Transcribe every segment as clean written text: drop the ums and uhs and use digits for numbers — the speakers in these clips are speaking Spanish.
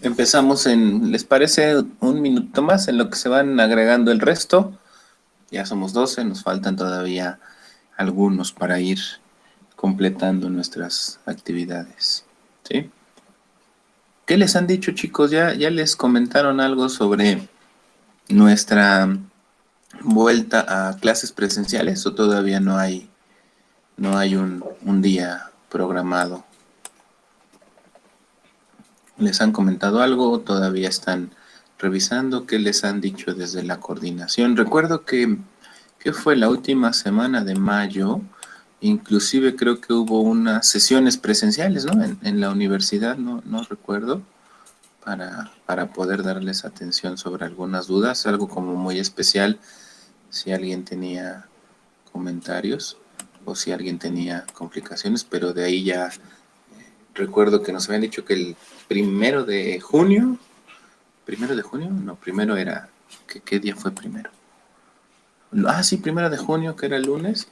Empezamos ¿les parece un minuto más en lo que se van agregando el resto? Ya somos 12, nos faltan todavía algunos para ir completando nuestras actividades. ¿Sí? ¿Qué les han dicho, chicos? ¿Ya les comentaron algo sobre nuestra vuelta a clases presenciales o todavía no hay un día programado? ¿Les han comentado algo o todavía están revisando? ¿Qué les han dicho desde la coordinación? Recuerdo que fue la última semana de mayo, inclusive creo que hubo unas sesiones presenciales, ¿no? En la universidad, no recuerdo, para poder darles atención sobre algunas dudas, algo como muy especial, si alguien tenía comentarios o si alguien tenía complicaciones, pero de ahí ya recuerdo que nos habían dicho que el primero de junio, no, primero era, ¿qué día fue primero? Sí, 1 de junio, que era el lunes.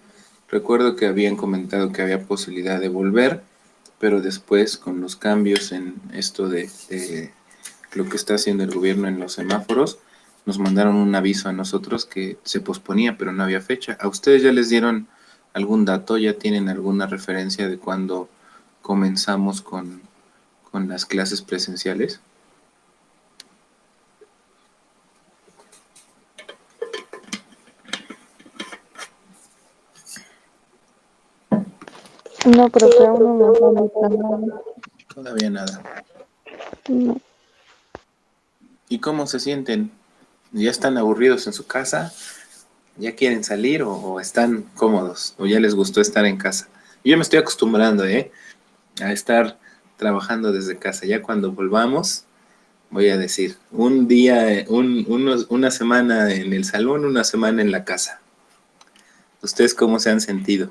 Recuerdo que habían comentado que había posibilidad de volver, pero después con los cambios en esto de lo que está haciendo el gobierno en los semáforos, nos mandaron un aviso a nosotros que se posponía, pero no había fecha. ¿A ustedes ya les dieron algún dato? ¿Ya tienen alguna referencia de cuándo comenzamos con las clases presenciales? No, profe, aún no nos han dicho nada. Todavía nada. No. ¿Y cómo se sienten? ¿Ya están aburridos en su casa? ¿Ya quieren salir o están cómodos? ¿O ya les gustó estar en casa? Yo me estoy acostumbrando, a estar trabajando desde casa. Ya cuando volvamos, voy a decir, un día, una semana en el salón, una semana en la casa. ¿Ustedes cómo se han sentido?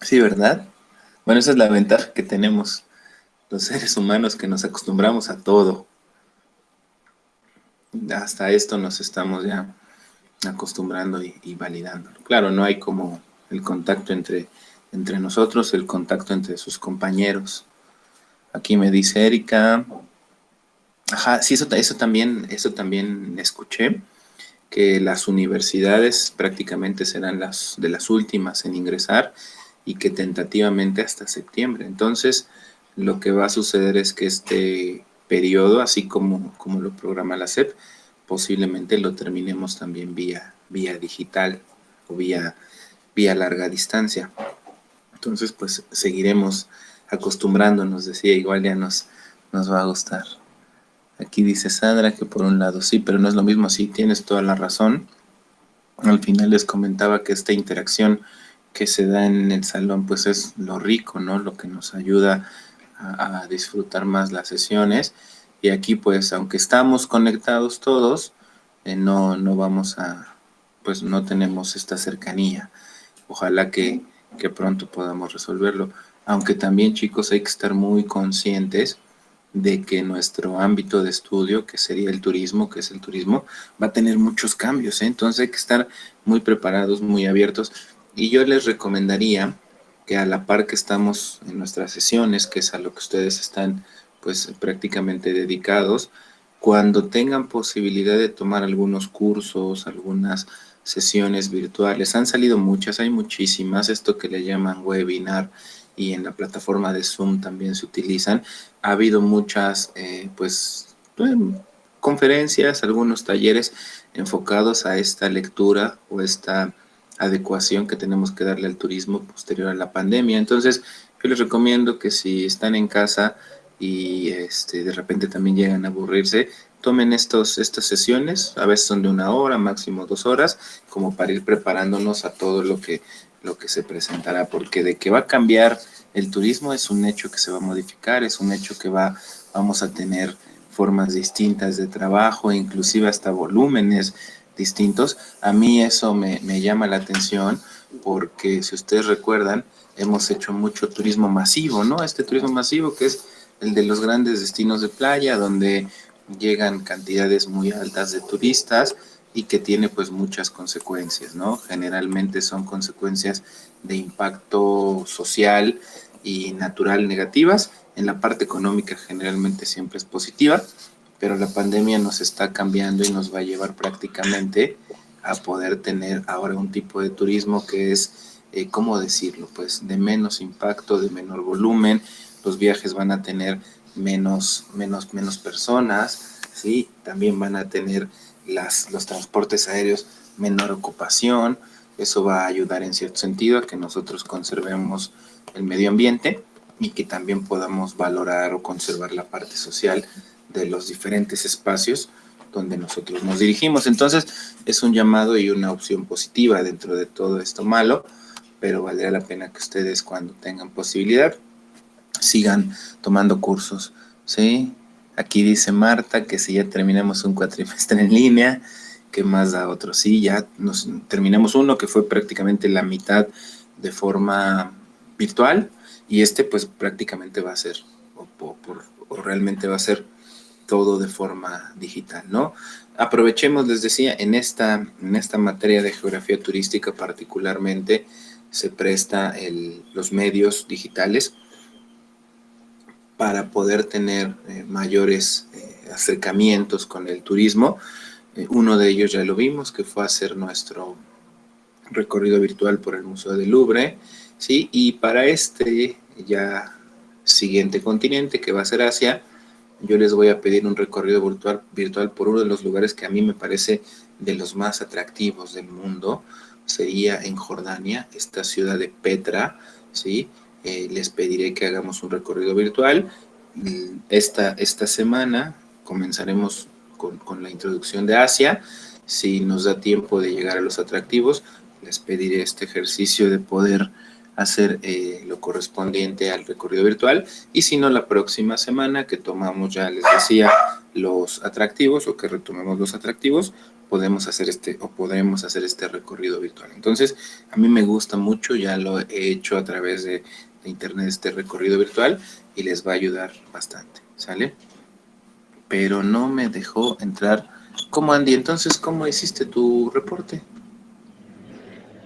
Sí, ¿verdad? Bueno, esa es la ventaja que tenemos los seres humanos, que nos acostumbramos a todo. Hasta esto nos estamos ya acostumbrando y validando. Claro, no hay como el contacto entre nosotros, el contacto entre sus compañeros. Aquí me dice Erika. Ajá, sí, eso también escuché, que las universidades prácticamente serán las de las últimas en ingresar y que tentativamente hasta septiembre. Entonces, lo que va a suceder es que este periodo, así como lo programa la SEP, posiblemente lo terminemos también vía digital o vía larga distancia. Entonces, pues seguiremos acostumbrándonos, decía, igual ya nos va a gustar. Aquí dice Sandra que por un lado sí, pero no es lo mismo. Sí, tienes toda la razón. Al final les comentaba que esta interacción que se da en el salón pues es lo rico, ¿no? Lo que nos ayuda a disfrutar más las sesiones. Y aquí pues aunque estamos conectados todos, no vamos pues no tenemos esta cercanía. Ojalá que pronto podamos resolverlo. Aunque también, chicos, hay que estar muy conscientes de que nuestro ámbito de estudio, que sería el turismo, que es el turismo, va a tener muchos cambios, ¿eh? Entonces hay que estar muy preparados, muy abiertos. Y yo les recomendaría que a la par que estamos en nuestras sesiones, que es a lo que ustedes están pues prácticamente dedicados, cuando tengan posibilidad de tomar algunos cursos, algunas sesiones virtuales, han salido muchas, hay muchísimas, esto que le llaman webinar, y en la plataforma de Zoom también se utilizan. Ha habido muchas conferencias, algunos talleres enfocados a esta lectura o esta adecuación que tenemos que darle al turismo posterior a la pandemia. Entonces, yo les recomiendo que si están en casa y de repente también llegan a aburrirse, tomen estas sesiones, a veces son de 1 hora, máximo 2 horas, como para ir preparándonos a todo lo que se presentará, porque de que va a cambiar el turismo es un hecho que se va a modificar, es un hecho que vamos a tener formas distintas de trabajo, inclusive hasta volúmenes distintos. A mí eso me llama la atención porque si ustedes recuerdan, hemos hecho mucho turismo masivo, ¿no? Este turismo masivo que es el de los grandes destinos de playa, donde llegan cantidades muy altas de turistas, y que tiene pues muchas consecuencias, ¿no? Generalmente son consecuencias de impacto social y natural negativas. En la parte económica generalmente siempre es positiva, pero la pandemia nos está cambiando y nos va a llevar prácticamente a poder tener ahora un tipo de turismo que es, ¿cómo decirlo? Pues de menos impacto, de menor volumen, los viajes van a tener menos personas, ¿sí? También van a tener los transportes aéreos menor ocupación, eso va a ayudar en cierto sentido a que nosotros conservemos el medio ambiente y que también podamos valorar o conservar la parte social de los diferentes espacios donde nosotros nos dirigimos. Entonces, es un llamado y una opción positiva dentro de todo esto malo, pero valdría la pena que ustedes, cuando tengan posibilidad, sigan tomando cursos, ¿sí? Aquí dice Marta que si ya terminamos un cuatrimestre en línea, ¿qué más da otro? Sí, ya nos terminamos uno que fue prácticamente la mitad de forma virtual y este pues prácticamente va a ser o realmente va a ser todo de forma digital, ¿no? Aprovechemos, les decía, en esta materia de geografía turística particularmente se presta los medios digitales para poder tener mayores acercamientos con el turismo. Uno de ellos ya lo vimos, que fue hacer nuestro recorrido virtual por el Museo del Louvre, ¿sí? Y para este ya siguiente continente, que va a ser Asia, yo les voy a pedir un recorrido virtual por uno de los lugares que a mí me parece de los más atractivos del mundo. Sería en Jordania, esta ciudad de Petra, ¿sí? Les pediré que hagamos un recorrido virtual. Esta semana comenzaremos con la introducción de Asia. Si nos da tiempo de llegar a los atractivos, les pediré este ejercicio de poder hacer lo correspondiente al recorrido virtual, y si no, la próxima semana que tomamos, ya les decía, los atractivos, o que retomemos los atractivos, podemos hacer podremos hacer este recorrido virtual. Entonces, a mí me gusta mucho, ya lo he hecho a través de internet, este recorrido virtual, y les va a ayudar bastante, ¿sale? Pero no me dejó entrar. ¿Cómo, Andy? Entonces, ¿cómo hiciste tu reporte?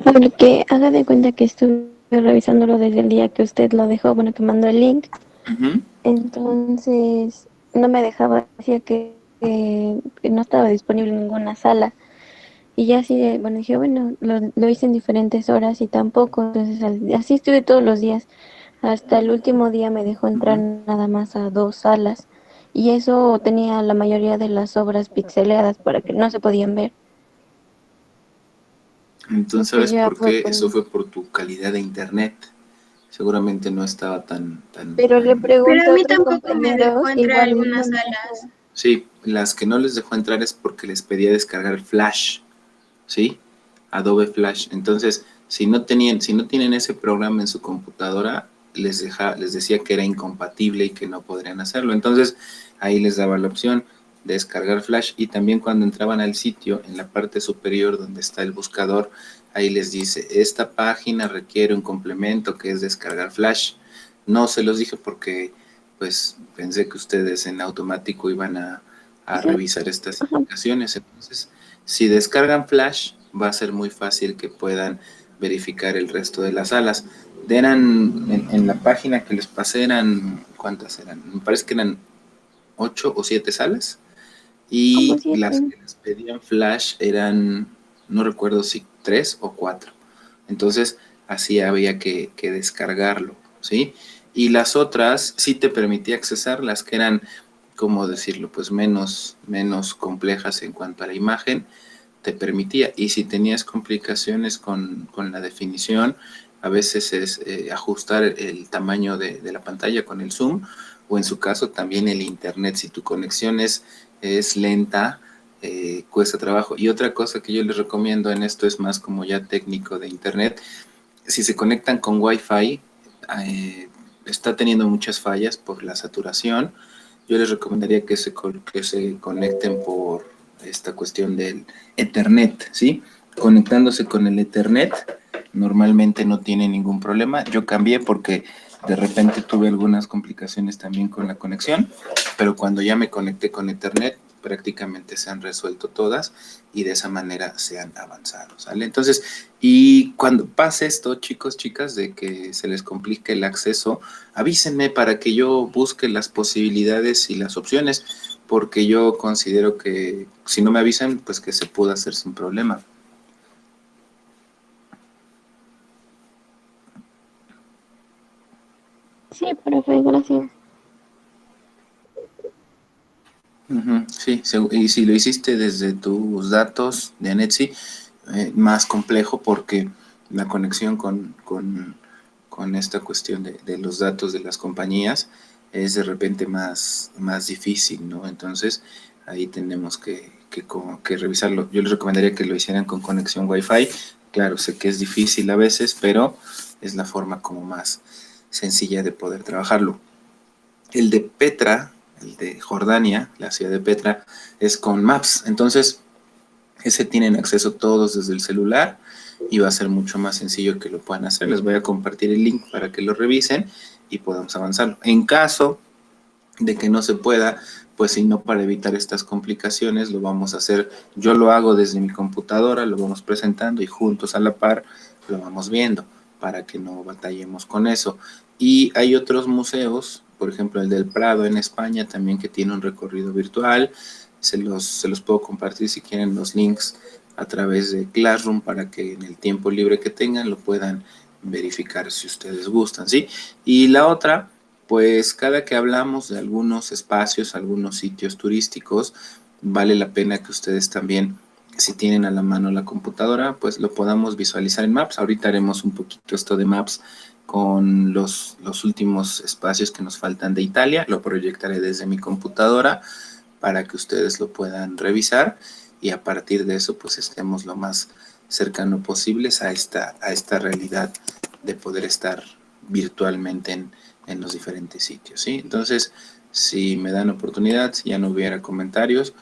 Porque haga de cuenta que estuve revisándolo desde el día que usted lo dejó, bueno, que mandó el link. Uh-huh. Entonces no me dejaba, decía que no estaba disponible en ninguna sala. Y ya así, bueno, dije, bueno, lo hice en diferentes horas y tampoco. Entonces así estuve todos los días. Hasta el último día me dejó entrar nada más a 2 salas. Y eso tenía la mayoría de las obras pixeleadas para que no se podían ver. Entonces, Pues ¿sabes ya por fue qué? por... Eso fue por tu calidad de internet. Seguramente no estaba tan... Pero le Pero a pregunto a mí otros tampoco me dejó compañeros, entrar a igual no algunas me salas. dejó. Sí, las que no les dejó entrar es porque les pedía descargar Flash, ¿sí? Adobe Flash. Entonces, si no tienen ese programa en su computadora, les decía que era incompatible y que no podrían hacerlo. Entonces, ahí les daba la opción de descargar Flash, y también cuando entraban al sitio, en la parte superior donde está el buscador, ahí les dice, esta página requiere un complemento que es descargar Flash. No se los dije porque pues pensé que ustedes en automático iban a revisar estas indicaciones. Entonces, si descargan Flash, va a ser muy fácil que puedan verificar el resto de las salas. En la página que les pasé ¿cuántas eran? Me parece que eran 8 o 7 salas, Como y las 7. que les pedían Flash eran, no recuerdo si 3 o 4. Entonces, así había que descargarlo, ¿sí? Y las otras sí te permitía accesar, las que eran, ¿cómo decirlo? Pues menos complejas en cuanto a la imagen, te permitía. Y si tenías complicaciones con la definición, a veces es ajustar el tamaño de la pantalla con el zoom, o en su caso también el internet. Si tu conexión es lenta, cuesta trabajo. Y otra cosa que yo les recomiendo, en esto es más como ya técnico de internet, si se conectan con Wi-Fi, está teniendo muchas fallas por la saturación. Yo les recomendaría que se conecten por esta cuestión del Ethernet, ¿sí? Conectándose con el Ethernet, normalmente no tiene ningún problema. Yo cambié porque de repente tuve algunas complicaciones también con la conexión, pero cuando ya me conecté con Ethernet, prácticamente se han resuelto todas y de esa manera se han avanzado, ¿sale? Entonces, y cuando pase esto, chicos, chicas, de que se les complique el acceso, avísenme para que yo busque las posibilidades y las opciones, porque yo considero que si no me avisan, pues que se pueda hacer sin problema. Sí, profe, gracias. Sí, y si lo hiciste desde tus datos de Anetsi, más complejo porque la conexión con esta cuestión de los datos de las compañías es de repente más difícil, ¿no? Entonces ahí tenemos que revisarlo. Yo les recomendaría que lo hicieran con conexión Wi-Fi. Claro, sé que es difícil a veces, pero es la forma como más sencilla de poder trabajarlo. El de Petra, el de Jordania, la ciudad de Petra, es con Maps. Entonces, ese tienen acceso todos desde el celular y va a ser mucho más sencillo que lo puedan hacer. Les voy a compartir el link para que lo revisen y podamos avanzar. En caso de que no se pueda, pues si no, para evitar estas complicaciones, lo vamos a hacer. Yo lo hago desde mi computadora, lo vamos presentando y juntos a la par lo vamos viendo para que no batallemos con eso. Y hay otros museos, por ejemplo el del Prado en España también, que tiene un recorrido virtual. Se los puedo compartir si quieren los links a través de Classroom para que en el tiempo libre que tengan lo puedan verificar si ustedes gustan, ¿sí? Y la otra, pues cada que hablamos de algunos espacios, algunos sitios turísticos, vale la pena que ustedes también, si tienen a la mano la computadora, pues lo podamos visualizar en Maps. Ahorita haremos un poquito esto de Maps con los últimos espacios que nos faltan de Italia. Lo proyectaré desde mi computadora para que ustedes lo puedan revisar y a partir de eso pues estemos lo más cercano posibles a esta realidad de poder estar virtualmente en los diferentes sitios, ¿sí? Entonces, si me dan oportunidad, si ya no hubiera comentarios,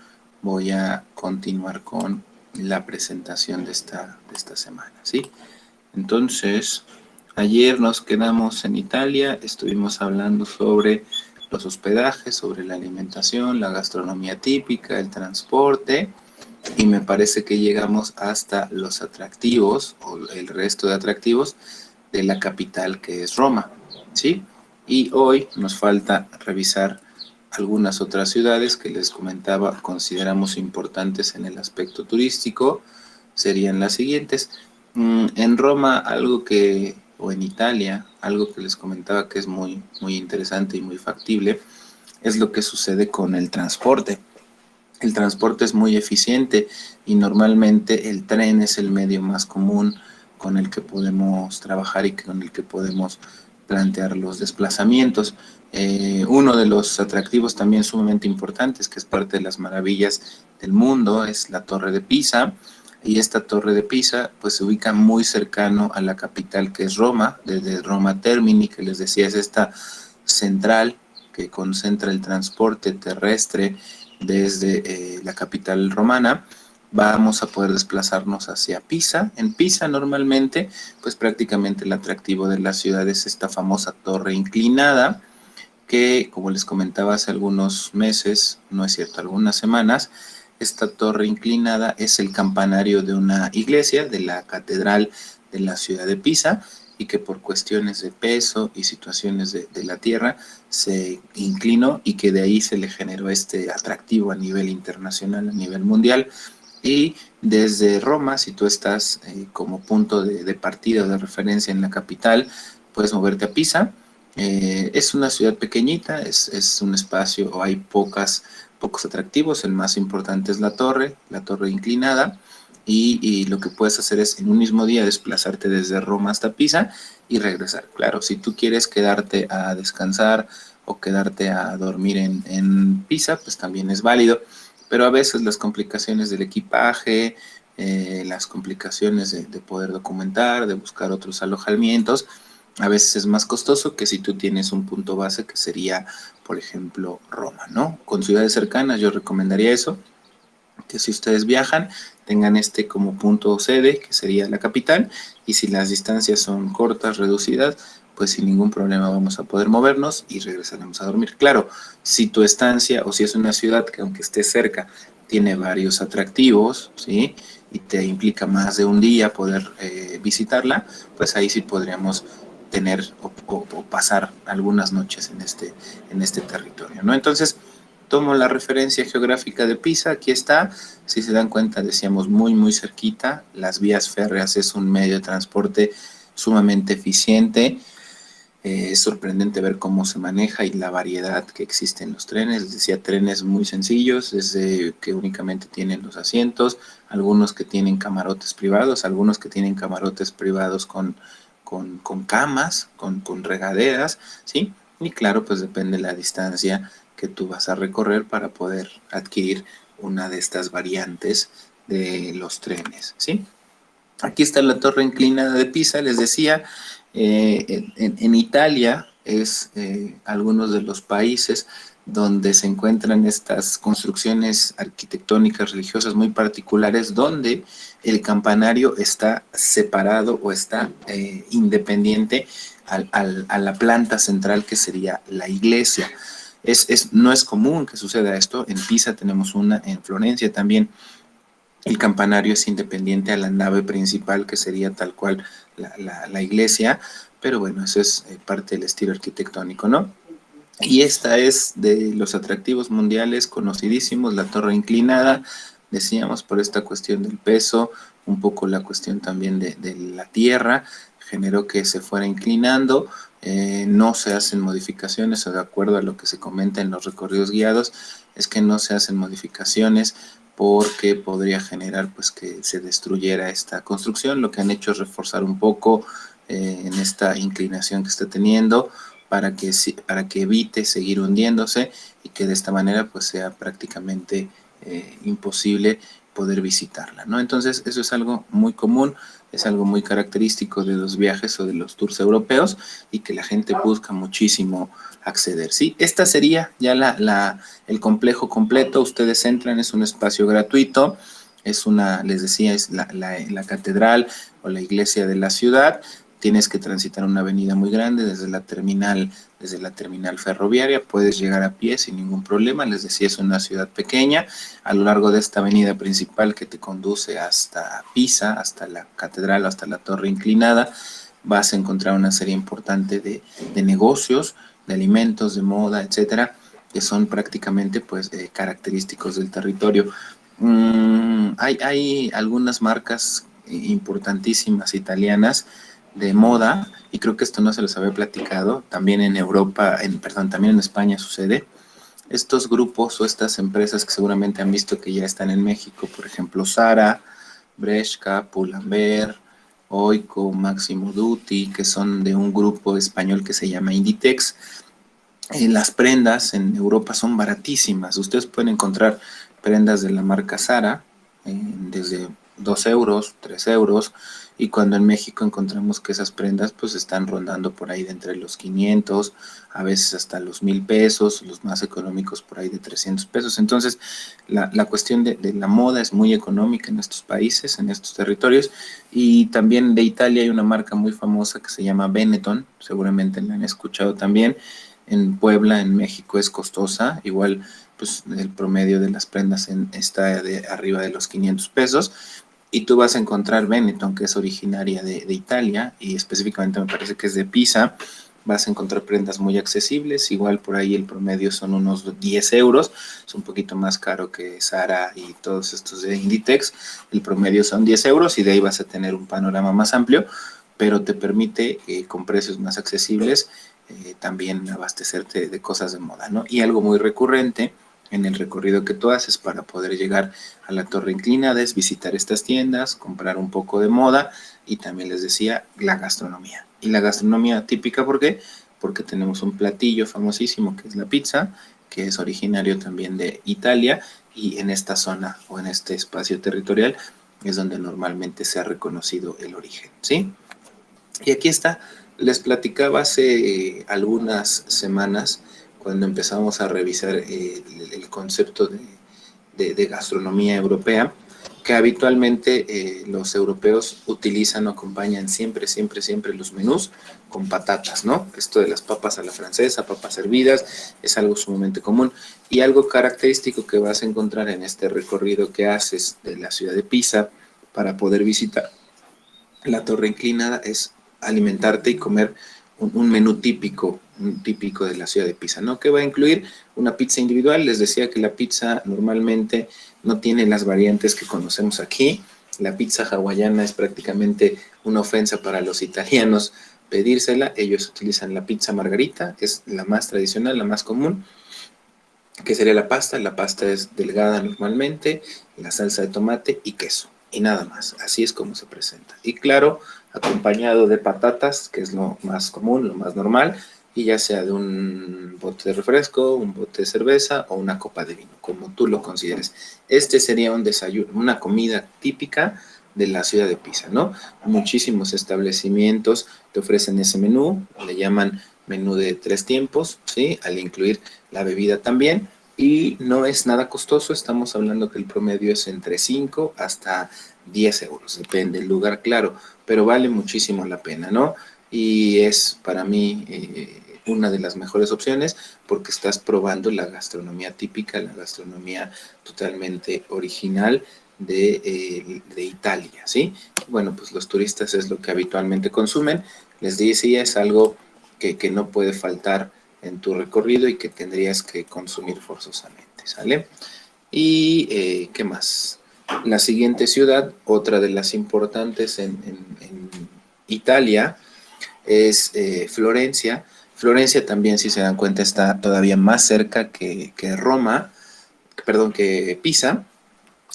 voy a continuar con la presentación de esta semana, ¿sí? Entonces, ayer nos quedamos en Italia, estuvimos hablando sobre los hospedajes, sobre la alimentación, la gastronomía típica, el transporte, y me parece que llegamos hasta los atractivos o el resto de atractivos de la capital, que es Roma, ¿sí? Y hoy nos falta revisar algunas otras ciudades que les comentaba, consideramos importantes en el aspecto turístico, serían las siguientes. En Roma, o en Italia, algo que les comentaba que es muy interesante y muy factible, es lo que sucede con el transporte. El transporte es muy eficiente y normalmente el tren es el medio más común con el que podemos trabajar y con el que podemos plantear los desplazamientos. Uno de los atractivos también sumamente importantes, que es parte de las maravillas del mundo, es la Torre de Pisa. Y esta Torre de Pisa pues se ubica muy cercano a la capital, que es Roma, desde Roma Termini, que les decía es esta central que concentra el transporte terrestre desde la capital romana. Vamos a poder desplazarnos hacia Pisa. En Pisa normalmente, pues prácticamente el atractivo de la ciudad es esta famosa torre inclinada, que como les comentaba hace algunos meses, no es cierto, algunas semanas, esta torre inclinada es el campanario de una iglesia, de la catedral de la ciudad de Pisa, y que por cuestiones de peso y situaciones de la tierra se inclinó y que de ahí se le generó este atractivo a nivel internacional, a nivel mundial. Y desde Roma, si tú estás como punto de partida o de referencia en la capital, puedes moverte a Pisa. Es una ciudad pequeñita, es un espacio, o hay pocos atractivos. El más importante es la torre inclinada, y lo que puedes hacer es en un mismo día desplazarte desde Roma hasta Pisa y regresar. Claro, si tú quieres quedarte a descansar o quedarte a dormir en Pisa, pues también es válido, pero a veces las complicaciones del equipaje, las complicaciones de poder documentar, de buscar otros alojamientos, a veces es más costoso que si tú tienes un punto base que sería, por ejemplo, Roma, ¿no? Con ciudades cercanas yo recomendaría eso, que si ustedes viajan tengan este como punto sede, que sería la capital, y si las distancias son cortas, reducidas, pues sin ningún problema vamos a poder movernos y regresaremos a dormir. Claro, si tu estancia o si es una ciudad que aunque esté cerca tiene varios atractivos, ¿sí? Y te implica más de un día poder visitarla, pues ahí sí podríamos tener o pasar algunas noches en este territorio, ¿no? Entonces, tomo la referencia geográfica de Pisa, aquí está, si se dan cuenta decíamos muy cerquita, las vías férreas es un medio de transporte sumamente eficiente, es sorprendente ver cómo se maneja y la variedad que existe en los trenes. Les decía, trenes muy sencillos, desde que únicamente tienen los asientos, algunos que tienen camarotes privados, algunos que tienen camarotes privados con camas, con regaderas, ¿sí? Y claro, pues depende de la distancia que tú vas a recorrer para poder adquirir una de estas variantes de los trenes, ¿sí? Aquí está la torre inclinada de Pisa, les decía, en Italia es algunos de los países donde se encuentran estas construcciones arquitectónicas religiosas muy particulares, donde el campanario está separado o está independiente a la planta central que sería la iglesia. No es común que suceda esto, en Pisa tenemos una, en Florencia también, el campanario es independiente a la nave principal, que sería tal cual la iglesia, pero bueno, eso es parte del estilo arquitectónico, ¿no? Y esta es de los atractivos mundiales conocidísimos, la torre inclinada, decíamos, por esta cuestión del peso, un poco la cuestión también de la tierra, generó que se fuera inclinando, no se hacen modificaciones, o de acuerdo a lo que se comenta en los recorridos guiados, es que no se hacen modificaciones porque podría generar pues que se destruyera esta construcción. Lo que han hecho es reforzar un poco en esta inclinación que está teniendo para que evite seguir hundiéndose y que de esta manera pues sea prácticamente imposible poder visitarla, ¿no? Entonces eso es algo muy común, es algo muy característico de los viajes o de los tours europeos y que la gente busca muchísimo acceder, ¿sí? Esta sería ya el complejo completo, ustedes entran, es un espacio gratuito, es una, les decía, es la catedral o la iglesia de la ciudad. Tienes que transitar una avenida muy grande desde la terminal ferroviaria, puedes llegar a pie sin ningún problema, les decía, es una ciudad pequeña. A lo largo de esta avenida principal que te conduce hasta Pisa, hasta la catedral, hasta la torre inclinada, vas a encontrar una serie importante de negocios, de alimentos, de moda, etcétera, que son prácticamente pues característicos del territorio. Hay algunas marcas importantísimas italianas de moda, y creo que esto no se los había platicado, también en Europa, perdón, también en España sucede. Estos grupos o estas empresas que seguramente han visto que ya están en México, por ejemplo, Zara, Bershka, Pull&Bear, Oiko, Máximo Dutti, que son de un grupo español que se llama Inditex. Las prendas en Europa son baratísimas. Ustedes pueden encontrar prendas de la marca Zara desde 2 euros, 3 euros, y cuando en México encontramos que esas prendas pues están rondando por ahí de entre los 500, a veces hasta los 1000 pesos, los más económicos por ahí de 300 pesos. Entonces la cuestión de la moda es muy económica en estos países, en estos territorios, y también de Italia hay una marca muy famosa que se llama Benetton, seguramente la han escuchado también. En Puebla, en México, es costosa, igual pues el promedio de las prendas está de arriba de los 500 pesos, y tú vas a encontrar Benetton, que es originaria de Italia, y específicamente me parece que es de Pisa. Vas a encontrar prendas muy accesibles, igual por ahí el promedio son unos 10 euros, es un poquito más caro que Zara y todos estos de Inditex, el promedio son 10 euros y de ahí vas a tener un panorama más amplio, pero te permite con precios más accesibles también abastecerte de cosas de moda, ¿no? Y algo muy recurrente en el recorrido que tú haces para poder llegar a la torre inclinada es visitar estas tiendas, comprar un poco de moda y también les decía la gastronomía. Y la gastronomía típica, ¿por qué? Porque tenemos un platillo famosísimo que es la pizza, que es originario también de Italia, y en esta zona o en este espacio territorial es donde normalmente se ha reconocido el origen, ¿sí? Y aquí está, les platicaba hace algunas semanas cuando empezamos a revisar el concepto de gastronomía europea, que habitualmente los europeos utilizan o acompañan siempre, siempre, siempre los menús con patatas, ¿no? Esto de las papas a la francesa, papas hervidas, es algo sumamente común. Y algo característico que vas a encontrar en este recorrido que haces de la ciudad de Pisa para poder visitar la torre inclinada es alimentarte y comer un menú típico, un típico de la ciudad de Pisa, ¿no? Que va a incluir una pizza individual. Les decía que la pizza normalmente no tiene las variantes que conocemos aquí. La pizza hawaiana es prácticamente una ofensa para los italianos pedírsela. Ellos utilizan la pizza margarita, que es la más tradicional, la más común, que sería la pasta. La pasta es delgada normalmente, la salsa de tomate y queso, y nada más. Así es como se presenta. Y claro, acompañado de patatas, que es lo más común, lo más normal, y ya sea de un bote de refresco, un bote de cerveza o una copa de vino, como tú lo consideres. Este sería un desayuno, una comida típica de la ciudad de Pisa, ¿no? Muchísimos establecimientos te ofrecen ese menú, le llaman menú de 3 tiempos, ¿sí? Al incluir la bebida también, y no es nada costoso. Estamos hablando que el promedio es entre 5 hasta 10 euros, depende del lugar, claro, pero vale muchísimo la pena, ¿no? Y es para mí una de las mejores opciones porque estás probando la gastronomía típica, la gastronomía totalmente original de Italia, ¿sí? Bueno, pues los turistas es lo que habitualmente consumen. Les decía, es algo que no puede faltar en tu recorrido y que tendrías que consumir forzosamente, ¿sale? Y, ¿qué más? La siguiente ciudad, otra de las importantes en Italia, es Florencia. Florencia también, si se dan cuenta, está todavía más cerca que Roma, perdón, que Pisa,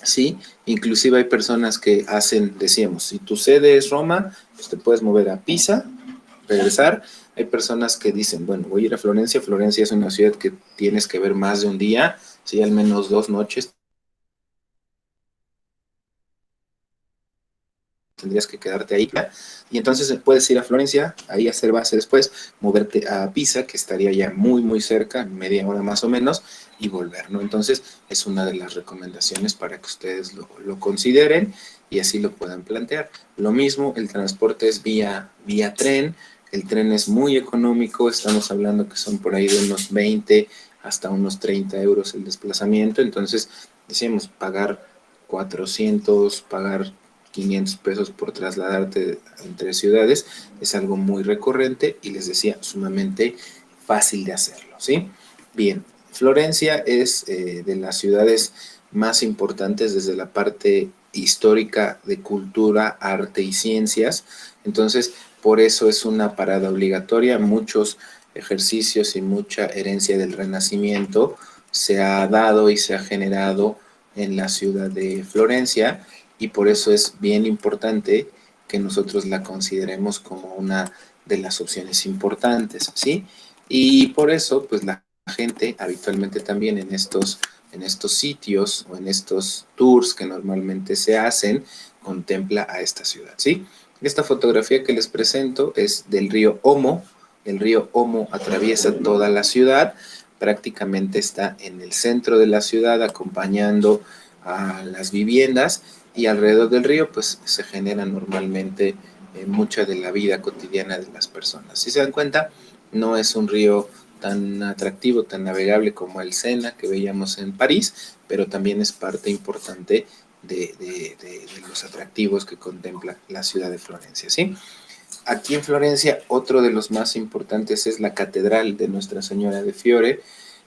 ¿sí? Inclusive hay personas que hacen, decíamos, si tu sede es Roma, pues te puedes mover a Pisa, regresar. Hay personas que dicen, bueno, voy a ir a Florencia. Florencia es una ciudad que tienes que ver más de un día, sí, al menos 2 noches tendrías que quedarte ahí. Y entonces puedes ir a Florencia, ahí hacer base después, moverte a Pisa, que estaría ya muy, muy cerca, media hora más o menos, y volver, ¿no? Entonces es una de las recomendaciones para que ustedes lo consideren y así lo puedan plantear. Lo mismo, el transporte es vía tren. El tren es muy económico, estamos hablando que son por ahí de unos 20 hasta unos 30 euros el desplazamiento. Entonces decíamos pagar 400, pagar 500 pesos por trasladarte entre ciudades, es algo muy recurrente y les decía, sumamente fácil de hacerlo, ¿sí? Bien, Florencia es de las ciudades más importantes desde la parte histórica de cultura, arte y ciencias. Entonces, por eso es una parada obligatoria. Muchos ejercicios y mucha herencia del Renacimiento se ha dado y se ha generado en la ciudad de Florencia, y por eso es bien importante que nosotros la consideremos como una de las opciones importantes, ¿sí? Y por eso, pues la gente habitualmente también en estos sitios o en estos tours que normalmente se hacen, contempla a esta ciudad, ¿sí? Esta fotografía que les presento es del río Omo. El río Omo atraviesa toda la ciudad, prácticamente está en el centro de la ciudad acompañando a las viviendas, y alrededor del río pues se genera normalmente mucha de la vida cotidiana de las personas. Si se dan cuenta, no es un río tan atractivo, tan navegable como el Sena que veíamos en París, pero también es parte importante de los atractivos que contempla la ciudad de Florencia, ¿sí? Aquí en Florencia, otro de los más importantes es la Catedral de Nuestra Señora de Fiore.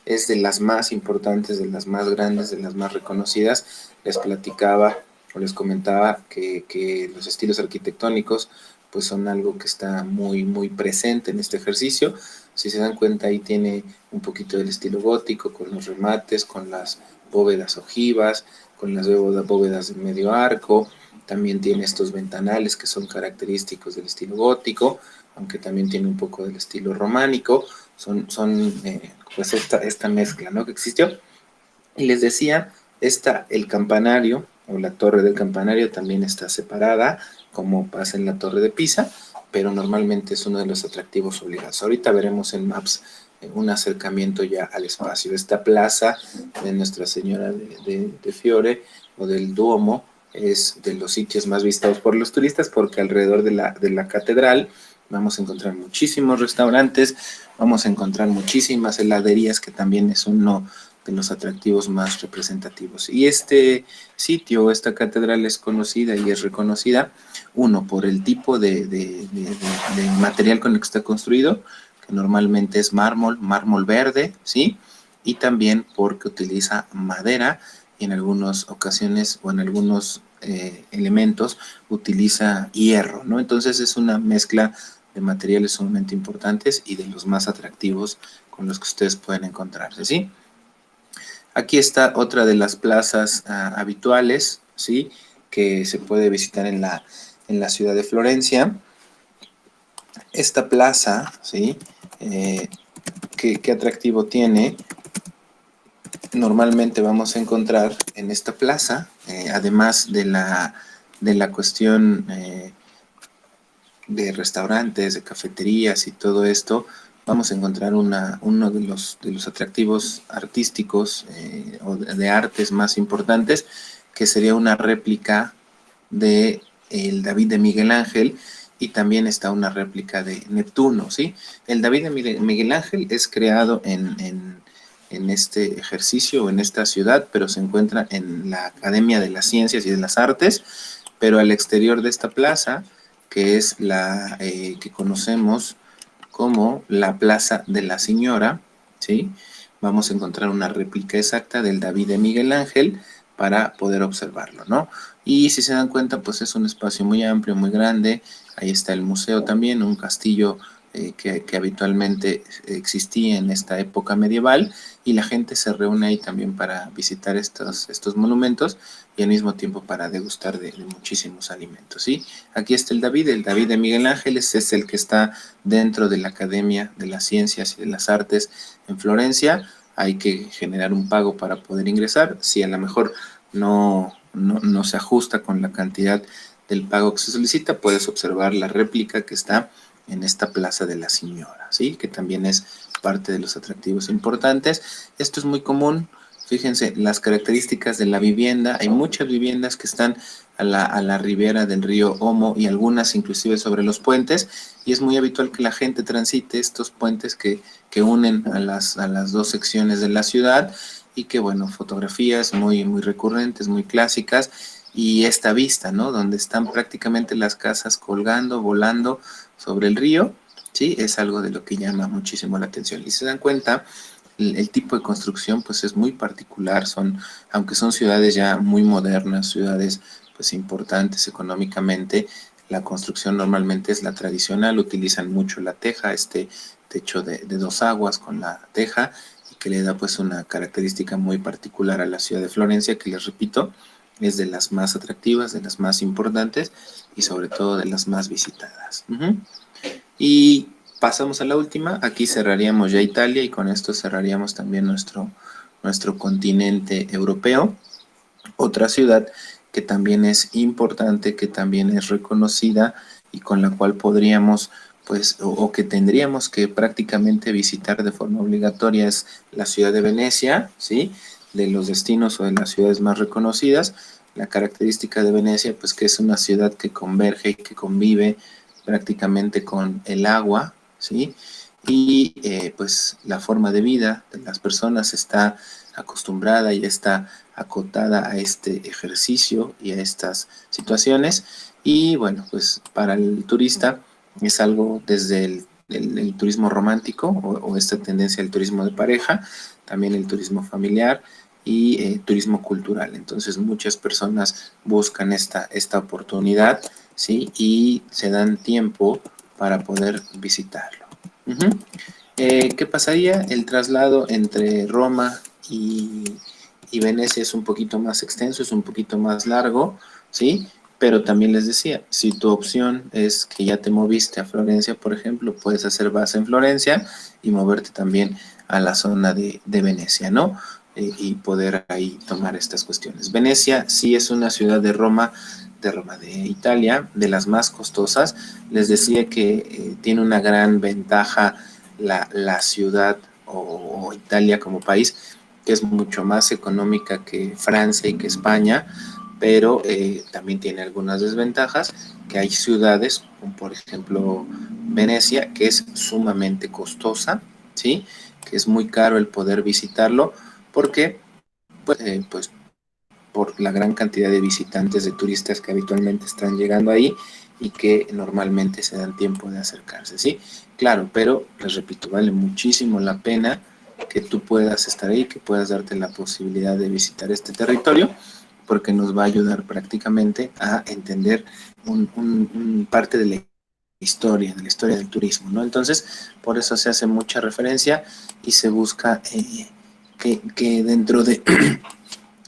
Es de las más importantes, de las más grandes, de las más reconocidas. Les platicaba o les comentaba que los estilos arquitectónicos pues son algo que está muy, muy presente en este ejercicio. Si se dan cuenta, ahí tiene un poquito del estilo gótico, con los remates, con las bóvedas ojivas, con las bóvedas de medio arco. También tiene estos ventanales que son característicos del estilo gótico, aunque también tiene un poco del estilo románico. Son pues esta mezcla, ¿no?, que existió. Y les decía, el campanario o la torre del campanario también está separada, como pasa en la torre de Pisa, pero normalmente es uno de los atractivos obligados. Ahorita veremos en Maps un acercamiento ya al espacio. Esta plaza de Nuestra Señora de Fiore o del Duomo es de los sitios más visitados por los turistas, porque alrededor de la catedral vamos a encontrar muchísimos restaurantes, vamos a encontrar muchísimas heladerías, que también es uno de los atractivos más representativos. Y este sitio, esta catedral es conocida y es reconocida, uno, por el tipo de material con el que está construido, que normalmente es mármol verde, ¿sí? Y también porque utiliza madera y en algunas ocasiones o en algunos elementos utiliza hierro, ¿no? Entonces es una mezcla de materiales sumamente importantes y de los más atractivos con los que ustedes pueden encontrarse, ¿sí? Aquí está otra de las plazas habituales, ¿sí? Que se puede visitar en la ciudad de Florencia. Esta plaza, ¿sí? ¿Qué atractivo tiene? Normalmente vamos a encontrar en esta plaza, además de la cuestión de restaurantes, de cafeterías y todo esto, vamos a encontrar uno de los atractivos artísticos o de artes más importantes, que sería una réplica de el David de Miguel Ángel, y también está una réplica de Neptuno, ¿sí? El David de Miguel Ángel es creado en este ejercicio o en esta ciudad, pero se encuentra en la Academia de las Ciencias y de las Artes, pero al exterior de esta plaza, que es la que conocemos como la Plaza de la Señora, ¿sí? Vamos a encontrar una réplica exacta del David de Miguel Ángel para poder observarlo, ¿no? Y si se dan cuenta, pues es un espacio muy amplio, muy grande. Ahí está el museo también, un castillo que habitualmente existía en esta época medieval, y la gente se reúne ahí también para visitar estos monumentos y al mismo tiempo para degustar de muchísimos alimentos, ¿sí? Aquí está el David de Miguel Ángel, es el que está dentro de la Academia de las Ciencias y de las Artes en Florencia. Hay que generar un pago para poder ingresar. Si a lo mejor no se ajusta con la cantidad del pago que se solicita, puedes observar la réplica que está en esta Plaza de la Señora, ¿sí? Que también es parte de los atractivos importantes. Esto es muy común. Fíjense las características de la vivienda. Hay muchas viviendas que están a la ribera del río Omo, y algunas inclusive sobre los puentes, y es muy habitual que la gente transite estos puentes que unen a las dos secciones de la ciudad, y que, bueno, fotografías muy recurrentes, muy clásicas, y esta vista, ¿no? Donde están prácticamente las casas colgando, volando sobre el río, ¿sí? Es algo de lo que llama muchísimo la atención. Y se dan cuenta, el tipo de construcción pues es muy particular, aunque son ciudades ya muy modernas, ciudades pues importantes económicamente, la construcción normalmente es la tradicional, utilizan mucho la teja, este techo de dos aguas con la teja, y que le da pues una característica muy particular a la ciudad de Florencia, que les repito, es de las más atractivas, de las más importantes y sobre todo de las más visitadas. Y pasamos a la última, aquí cerraríamos ya Italia, y con esto cerraríamos también nuestro continente europeo. Otra ciudad que también es importante, que también es reconocida y con la cual podríamos, pues, o que tendríamos que prácticamente visitar de forma obligatoria, es la ciudad de Venecia, ¿sí? De los destinos o de las ciudades más reconocidas. La característica de Venecia, pues que es una ciudad que converge y que convive prácticamente con el agua, ¿sí? Y pues la forma de vida de las personas está acostumbrada y está acotada a este ejercicio y a estas situaciones. Y bueno, pues para el turista es algo desde el turismo romántico o esta tendencia al turismo de pareja, también el turismo familiar y turismo cultural. Entonces muchas personas buscan esta oportunidad, ¿sí? Y se dan tiempo para poder visitarlo. ¿Qué pasaría? El traslado entre Roma y Venecia es un poquito más extenso, es un poquito más largo, ¿sí? Pero también les decía, si tu opción es que ya te moviste a Florencia, por ejemplo, puedes hacer base en Florencia y moverte también a la zona de Venecia, ¿no? Y poder ahí tomar estas cuestiones. Venecia sí es una ciudad de Italia, de las más costosas. Les decía que tiene una gran ventaja la ciudad o Italia como país, que es mucho más económica que Francia y que España, pero también tiene algunas desventajas, que hay ciudades, como por ejemplo Venecia, que es sumamente costosa, ¿sí? Que es muy caro el poder visitarlo, porque pues por la gran cantidad de visitantes, de turistas que habitualmente están llegando ahí y que normalmente se dan tiempo de acercarse, ¿sí? Claro, pero les repito, vale muchísimo la pena que tú puedas estar ahí, que puedas darte la posibilidad de visitar este territorio, porque nos va a ayudar prácticamente a entender parte de la historia del turismo, ¿no? Entonces, por eso se hace mucha referencia y se busca que dentro de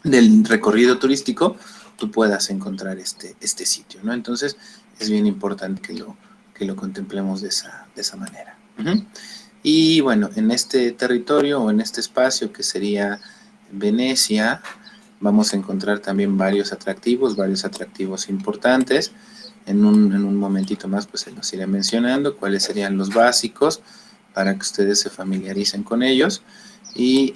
del recorrido turístico tú puedas encontrar este sitio, ¿no? Entonces es bien importante que lo contemplemos de esa manera. Y bueno, en este territorio o en este espacio que sería Venecia, vamos a encontrar también varios atractivos importantes. En un momentito más pues se los iré mencionando cuáles serían los básicos para que ustedes se familiaricen con ellos y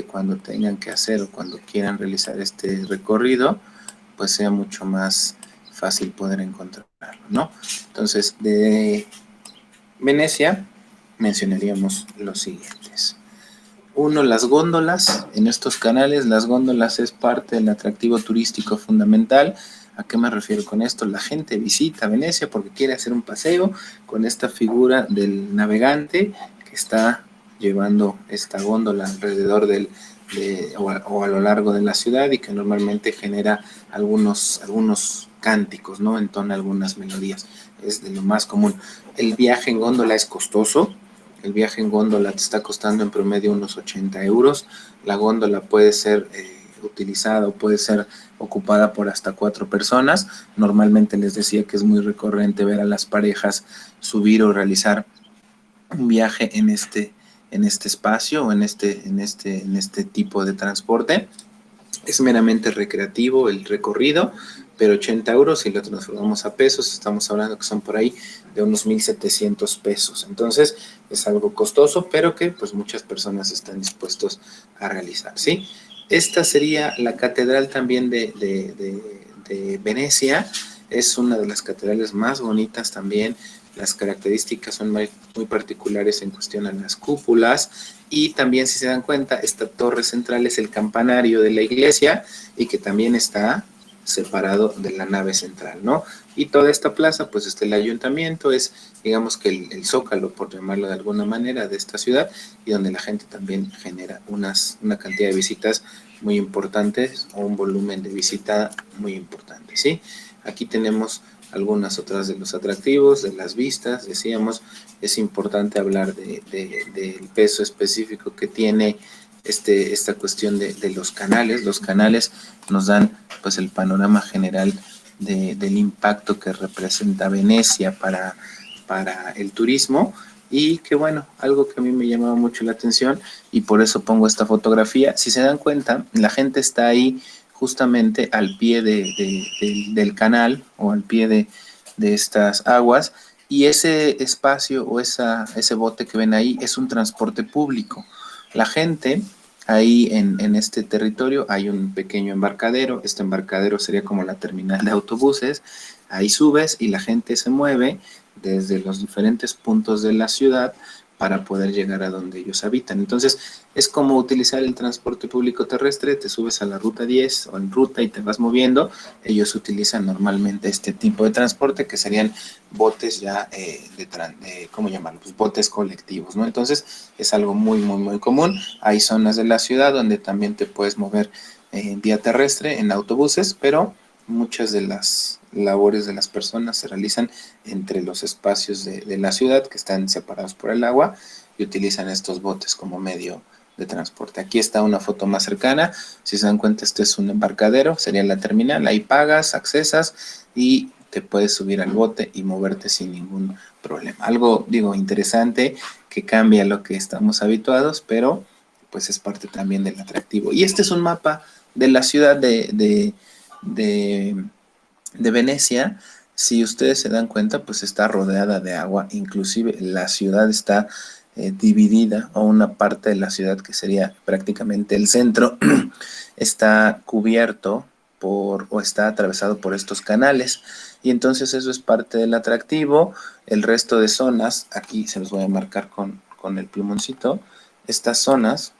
cuando tengan que hacer o cuando quieran realizar este recorrido pues sea mucho más fácil poder encontrarlo, ¿no? Entonces de Venecia mencionaríamos los siguientes. Uno, las góndolas. En estos canales, las góndolas es parte del atractivo turístico fundamental. ¿A qué me refiero con esto? La gente visita Venecia porque quiere hacer un paseo con esta figura del navegante que está llevando esta góndola alrededor o a lo largo de la ciudad y que normalmente genera algunos cánticos, ¿no? Entona algunas melodías. Es de lo más común. El viaje en góndola es costoso. El viaje en góndola te está costando en promedio unos 80 euros. La góndola puede ser utilizada o puede ser ocupada por hasta 4 personas. Normalmente les decía que es muy recurrente ver a las parejas subir o realizar un viaje en este espacio o en este tipo de transporte. Es meramente recreativo el recorrido, pero 80 euros, si lo transformamos a pesos, estamos hablando que son por ahí de unos 1,700 pesos. Entonces, es algo costoso, pero que pues muchas personas están dispuestos a realizar, ¿sí? Esta sería la catedral también de Venecia. Es una de las catedrales más bonitas también. Las características son muy particulares en cuestión a las cúpulas y también si se dan cuenta esta torre central es el campanario de la iglesia y que también está separado de la nave central, ¿no? Y toda esta plaza pues está el ayuntamiento, es digamos que el zócalo por llamarlo de alguna manera de esta ciudad y donde la gente también genera una cantidad de visitas muy importantes o un volumen de visita muy importante, ¿sí? Aquí tenemos algunas otras de los atractivos, de las vistas, decíamos, es importante hablar del peso específico que tiene esta cuestión de los canales. Los canales nos dan pues el panorama general del impacto que representa Venecia para el turismo y que bueno, algo que a mí me llamaba mucho la atención y por eso pongo esta fotografía. Si se dan cuenta, la gente está ahí justamente al pie del canal o al pie de estas aguas y ese espacio o ese bote que ven ahí es un transporte público. La gente ahí en este territorio hay un pequeño embarcadero, este embarcadero sería como la terminal de autobuses, ahí subes y la gente se mueve desde los diferentes puntos de la ciudad para poder llegar a donde ellos habitan. Entonces, es como utilizar el transporte público terrestre, te subes a la ruta 10 o en ruta y te vas moviendo. Ellos utilizan normalmente este tipo de transporte que serían botes ya ¿cómo llamarlo? Pues botes colectivos, ¿no? Entonces, es algo muy común. Hay zonas de la ciudad donde también te puedes mover en vía terrestre, en autobuses, pero muchas de las labores de las personas se realizan entre los espacios de la ciudad que están separados por el agua y utilizan estos botes como medio de transporte. Aquí está una foto más cercana, si se dan cuenta este es un embarcadero, sería la terminal, ahí pagas, accesas y te puedes subir al bote y moverte sin ningún problema. Algo, digo, interesante que cambia lo que estamos habituados, pero pues es parte también del atractivo. Y este es un mapa de la ciudad de Venecia. Si ustedes se dan cuenta, pues está rodeada de agua, inclusive la ciudad está dividida, o una parte de la ciudad que sería prácticamente el centro, está cubierto o está atravesado por estos canales. Y entonces eso es parte del atractivo. El resto de zonas, aquí se los voy a marcar con el plumoncito, estas zonas,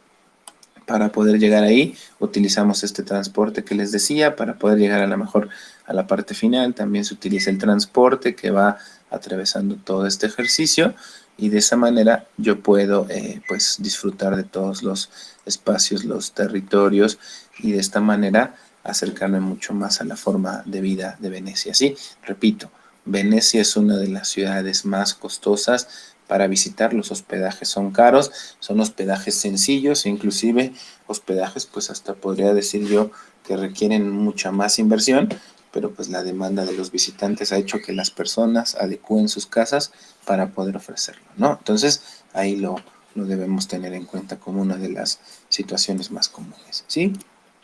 para poder llegar ahí, utilizamos este transporte que les decía, para poder llegar a lo mejor a la parte final, también se utiliza el transporte que va atravesando todo este ejercicio, y de esa manera yo puedo pues disfrutar de todos los espacios, los territorios, y de esta manera acercarme mucho más a la forma de vida de Venecia. Sí, repito, Venecia es una de las ciudades más costosas para visitar. Los hospedajes son caros, son hospedajes sencillos, inclusive hospedajes pues hasta podría decir yo que requieren mucha más inversión, pero pues la demanda de los visitantes ha hecho que las personas adecúen sus casas para poder ofrecerlo, ¿no? Entonces ahí lo debemos tener en cuenta como una de las situaciones más comunes, ¿sí?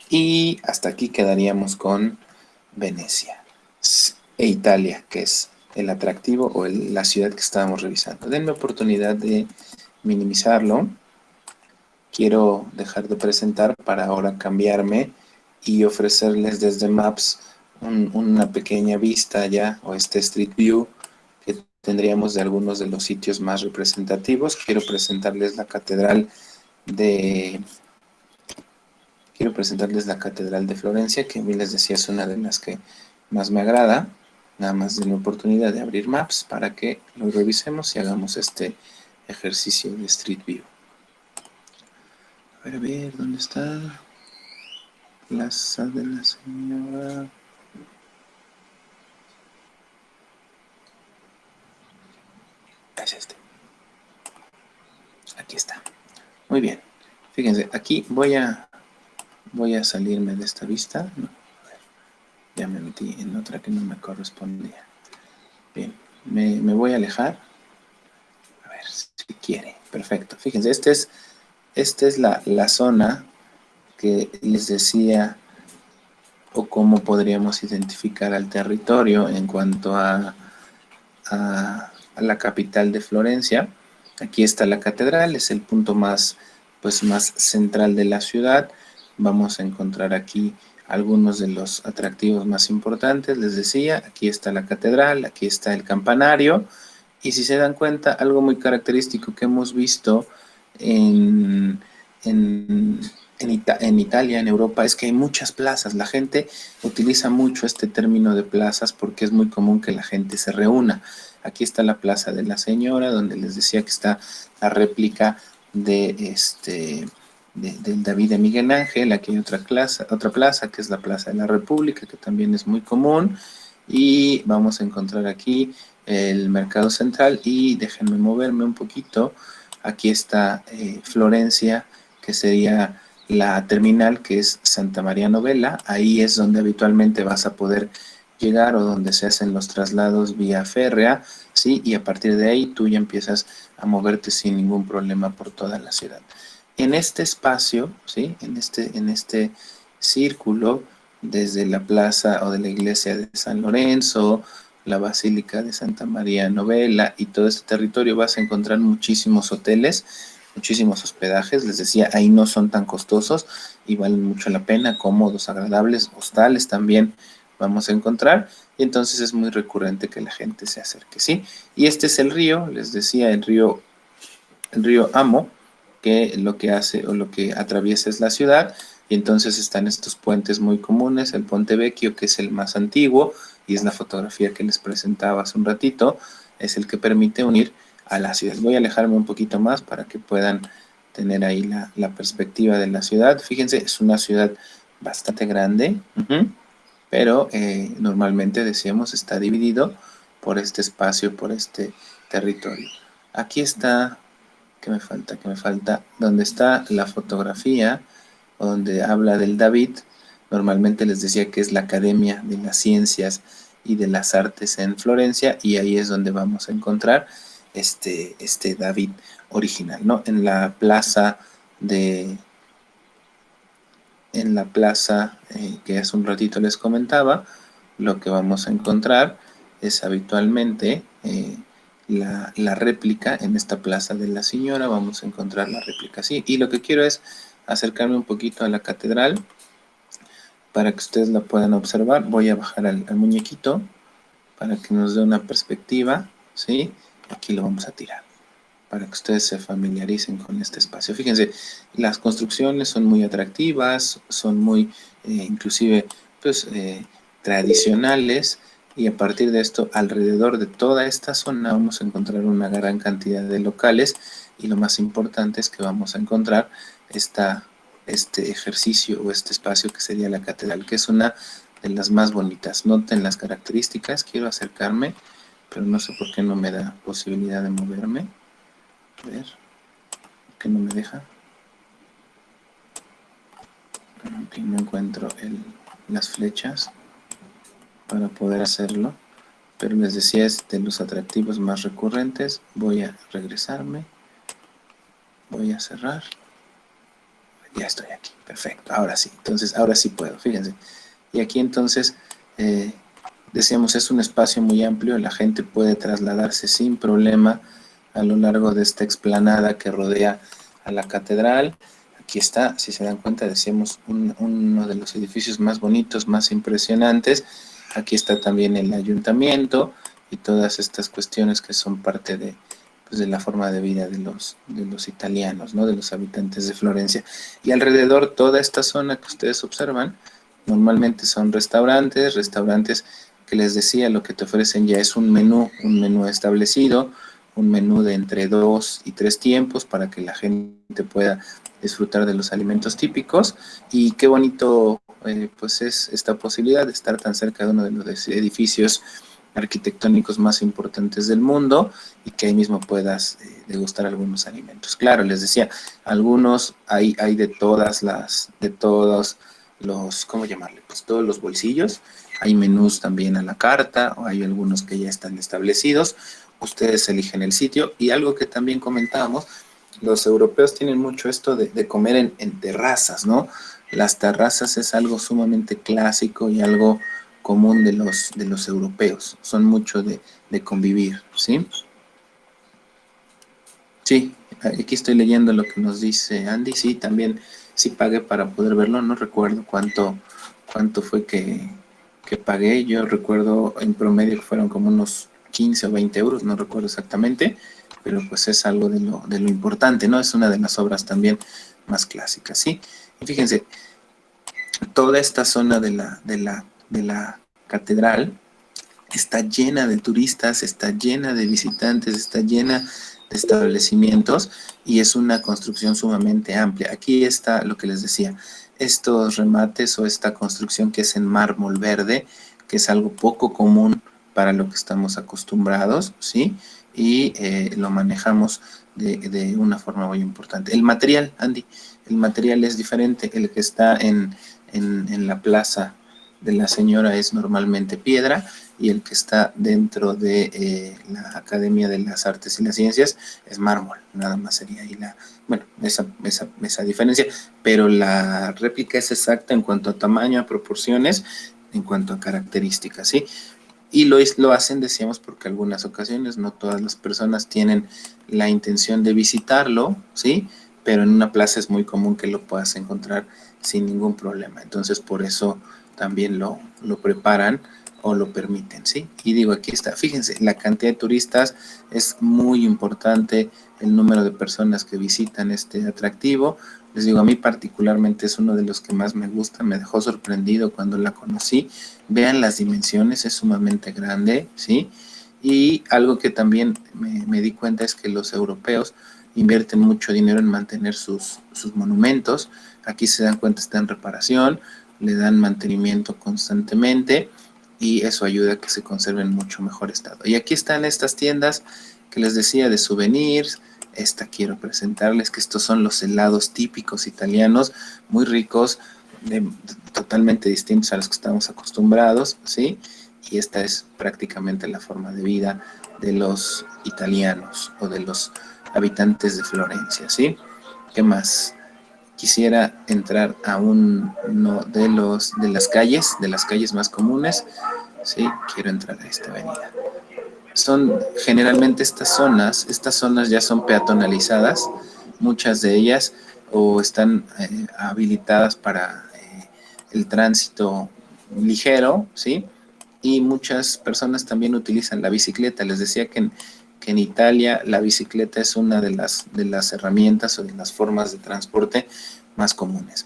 Y hasta aquí quedaríamos con Venecia e Italia, que es el atractivo o la ciudad que estábamos revisando. Denme oportunidad de minimizarlo. Quiero dejar de presentar para ahora cambiarme y ofrecerles desde Maps una pequeña vista ya, o este Street View que tendríamos de algunos de los sitios más representativos. De Quiero presentarles la Catedral de Florencia, que a mí les decía es una de las que más me agrada. Nada más denme oportunidad de abrir Maps para que lo revisemos y hagamos este ejercicio de Street View. A ver, ¿dónde está? Plaza de la Señora. Es este. Aquí está. Muy bien. Fíjense, aquí voy a salirme de esta vista. No, ya me metí en otra que no me correspondía. Bien, me voy a alejar. A ver si quiere. Perfecto. Fíjense, esta es la zona que les decía, o cómo podríamos identificar al territorio en cuanto a la capital de Florencia. Aquí está la catedral, es el punto más central de la ciudad. Vamos a encontrar aquí algunos de los atractivos más importantes. Les decía, aquí está la catedral, aquí está el campanario, y si se dan cuenta, algo muy característico que hemos visto en, en, en Italia, en Europa, es que hay muchas plazas. La gente utiliza mucho este término de plazas porque es muy común que la gente se reúna. Aquí está la Plaza de la Señora, donde les decía que está la réplica del David de Miguel Ángel. Aquí hay otra plaza, que es la Plaza de la República, que también es muy común. Y vamos a encontrar aquí el Mercado Central, y déjenme moverme un poquito. Aquí está Florencia, que sería la terminal, que es Santa María Novella. Ahí es donde habitualmente vas a poder llegar, o donde se hacen los traslados vía férrea, ¿sí? Y a partir de ahí tú ya empiezas a moverte sin ningún problema por toda la ciudad. En este espacio, ¿sí? En este círculo, desde la plaza o de la iglesia de San Lorenzo, la Basílica de Santa María Novella y todo este territorio, vas a encontrar muchísimos hoteles, muchísimos hospedajes. Les decía, ahí no son tan costosos y valen mucho la pena, cómodos, agradables. Hostales también vamos a encontrar, y entonces es muy recurrente que la gente se acerque, ¿sí? Y este es el río, les decía, el río Amo, que lo que hace o lo que atraviesa es la ciudad. Y entonces están estos puentes muy comunes, el Ponte Vecchio, que es el más antiguo, y es la fotografía que les presentaba hace un ratito, es el que permite unir a la ciudad. Voy a alejarme un poquito más para que puedan tener ahí la perspectiva de la ciudad. Fíjense, es una ciudad bastante grande, pero normalmente, decíamos, está dividido por este espacio, por este territorio. Aquí está, ¿qué me falta? Donde está la fotografía, donde habla del David. Normalmente les decía que es la Academia de las Ciencias y de las Artes en Florencia, y ahí es donde vamos a encontrar este David original, ¿no? En la plaza que hace un ratito les comentaba, lo que vamos a encontrar es habitualmente la réplica. En esta Plaza de la Señora vamos a encontrar la réplica, sí. Y lo que quiero es acercarme un poquito a la catedral. para que ustedes la puedan observar. Voy a bajar al muñequito para que nos dé una perspectiva, ¿sí? Aquí lo vamos a tirar para que ustedes se familiaricen con este espacio. Fíjense, las construcciones son muy atractivas, son muy, inclusive, pues, tradicionales, y a partir de esto, alrededor de toda esta zona vamos a encontrar una gran cantidad de locales, y lo más importante es que vamos a encontrar este ejercicio o este espacio que sería la catedral, que es una de las más bonitas. Noten las características, quiero acercarme, pero no sé por qué no me da posibilidad de moverme. A ver, que no me deja. Aquí no encuentro las flechas para poder hacerlo, pero les decía, es de los atractivos más recurrentes. Voy a regresarme, voy a cerrar. Ya estoy aquí, perfecto, ahora sí. Entonces, ahora sí puedo, fíjense. Y aquí entonces, decíamos, es un espacio muy amplio, la gente puede trasladarse sin problema a lo largo de esta explanada que rodea a la catedral. Aquí está, si se dan cuenta, decíamos, uno de los edificios más bonitos, más impresionantes. Aquí está también el ayuntamiento y todas estas cuestiones que son parte de, pues, de la forma de vida de los italianos, ¿no? De los habitantes de Florencia. Y alrededor, toda esta zona que ustedes observan, normalmente son restaurantes que les decía, lo que te ofrecen ya es un menú establecido, un menú de entre 2 y 3 tiempos para que la gente pueda disfrutar de los alimentos típicos. Y qué bonito, pues, es esta posibilidad de estar tan cerca de uno de los edificios arquitectónicos más importantes del mundo, y que ahí mismo puedas degustar algunos alimentos. Claro, les decía, algunos hay de todos los, ¿cómo llamarle? Pues todos los bolsillos. Hay menús también a la carta, o hay algunos que ya están establecidos. Ustedes eligen el sitio. Y algo que también comentábamos, los europeos tienen mucho esto de comer en terrazas, ¿no? Las terrazas es algo sumamente clásico y algo común de los europeos. Son mucho de convivir, ¿sí? Sí, aquí estoy leyendo lo que nos dice Andy. Sí, también sí pagué para poder verlo. No recuerdo cuánto fue que pagué. Yo recuerdo en promedio que fueron como unos 15 o 20 euros, no recuerdo exactamente, pero pues es algo de lo importante, ¿no? Es una de las obras también más clásicas, ¿sí? Y fíjense, toda esta zona de la catedral está llena de turistas, está llena de visitantes, está llena de establecimientos, y es una construcción sumamente amplia. Aquí está lo que les decía, estos remates o esta construcción que es en mármol verde, que es algo poco común para lo que estamos acostumbrados, ¿sí? Y lo manejamos de una forma muy importante. El material, Andy, el material es diferente. El que está en la plaza de la Señora es normalmente piedra, y el que está dentro de la Academia de las Artes y las Ciencias es mármol. Nada más sería ahí esa diferencia, pero la réplica es exacta en cuanto a tamaño, a proporciones, en cuanto a características, ¿sí? Y lo hacen, decíamos, porque algunas ocasiones no todas las personas tienen la intención de visitarlo, ¿sí? Pero en una plaza es muy común que lo puedas encontrar sin ningún problema. Entonces, por eso también lo preparan o lo permiten, ¿sí? Y digo, aquí está, fíjense, la cantidad de turistas es muy importante, el número de personas que visitan este atractivo. Les digo, a mí particularmente es uno de los que más me gusta, me dejó sorprendido cuando la conocí. Vean las dimensiones, es sumamente grande, ¿sí? Y algo que también me di cuenta es que los europeos invierten mucho dinero en mantener sus monumentos. Aquí se dan cuenta, está en reparación, le dan mantenimiento constantemente, y eso ayuda a que se conserve en mucho mejor estado. Y aquí están estas tiendas que les decía de souvenirs. Esta quiero presentarles, que estos son los helados típicos italianos, muy ricos, totalmente distintos a los que estamos acostumbrados, ¿sí? Y esta es prácticamente la forma de vida de los italianos o de los habitantes de Florencia, ¿sí? ¿Qué más? Quisiera entrar a uno de las calles más comunes, ¿sí? Quiero entrar a esta avenida. Son generalmente estas zonas ya son peatonalizadas, muchas de ellas, o están habilitadas para el tránsito ligero, ¿sí? Y muchas personas también utilizan la bicicleta. Les decía que en Italia la bicicleta es una de las herramientas o de las formas de transporte más comunes.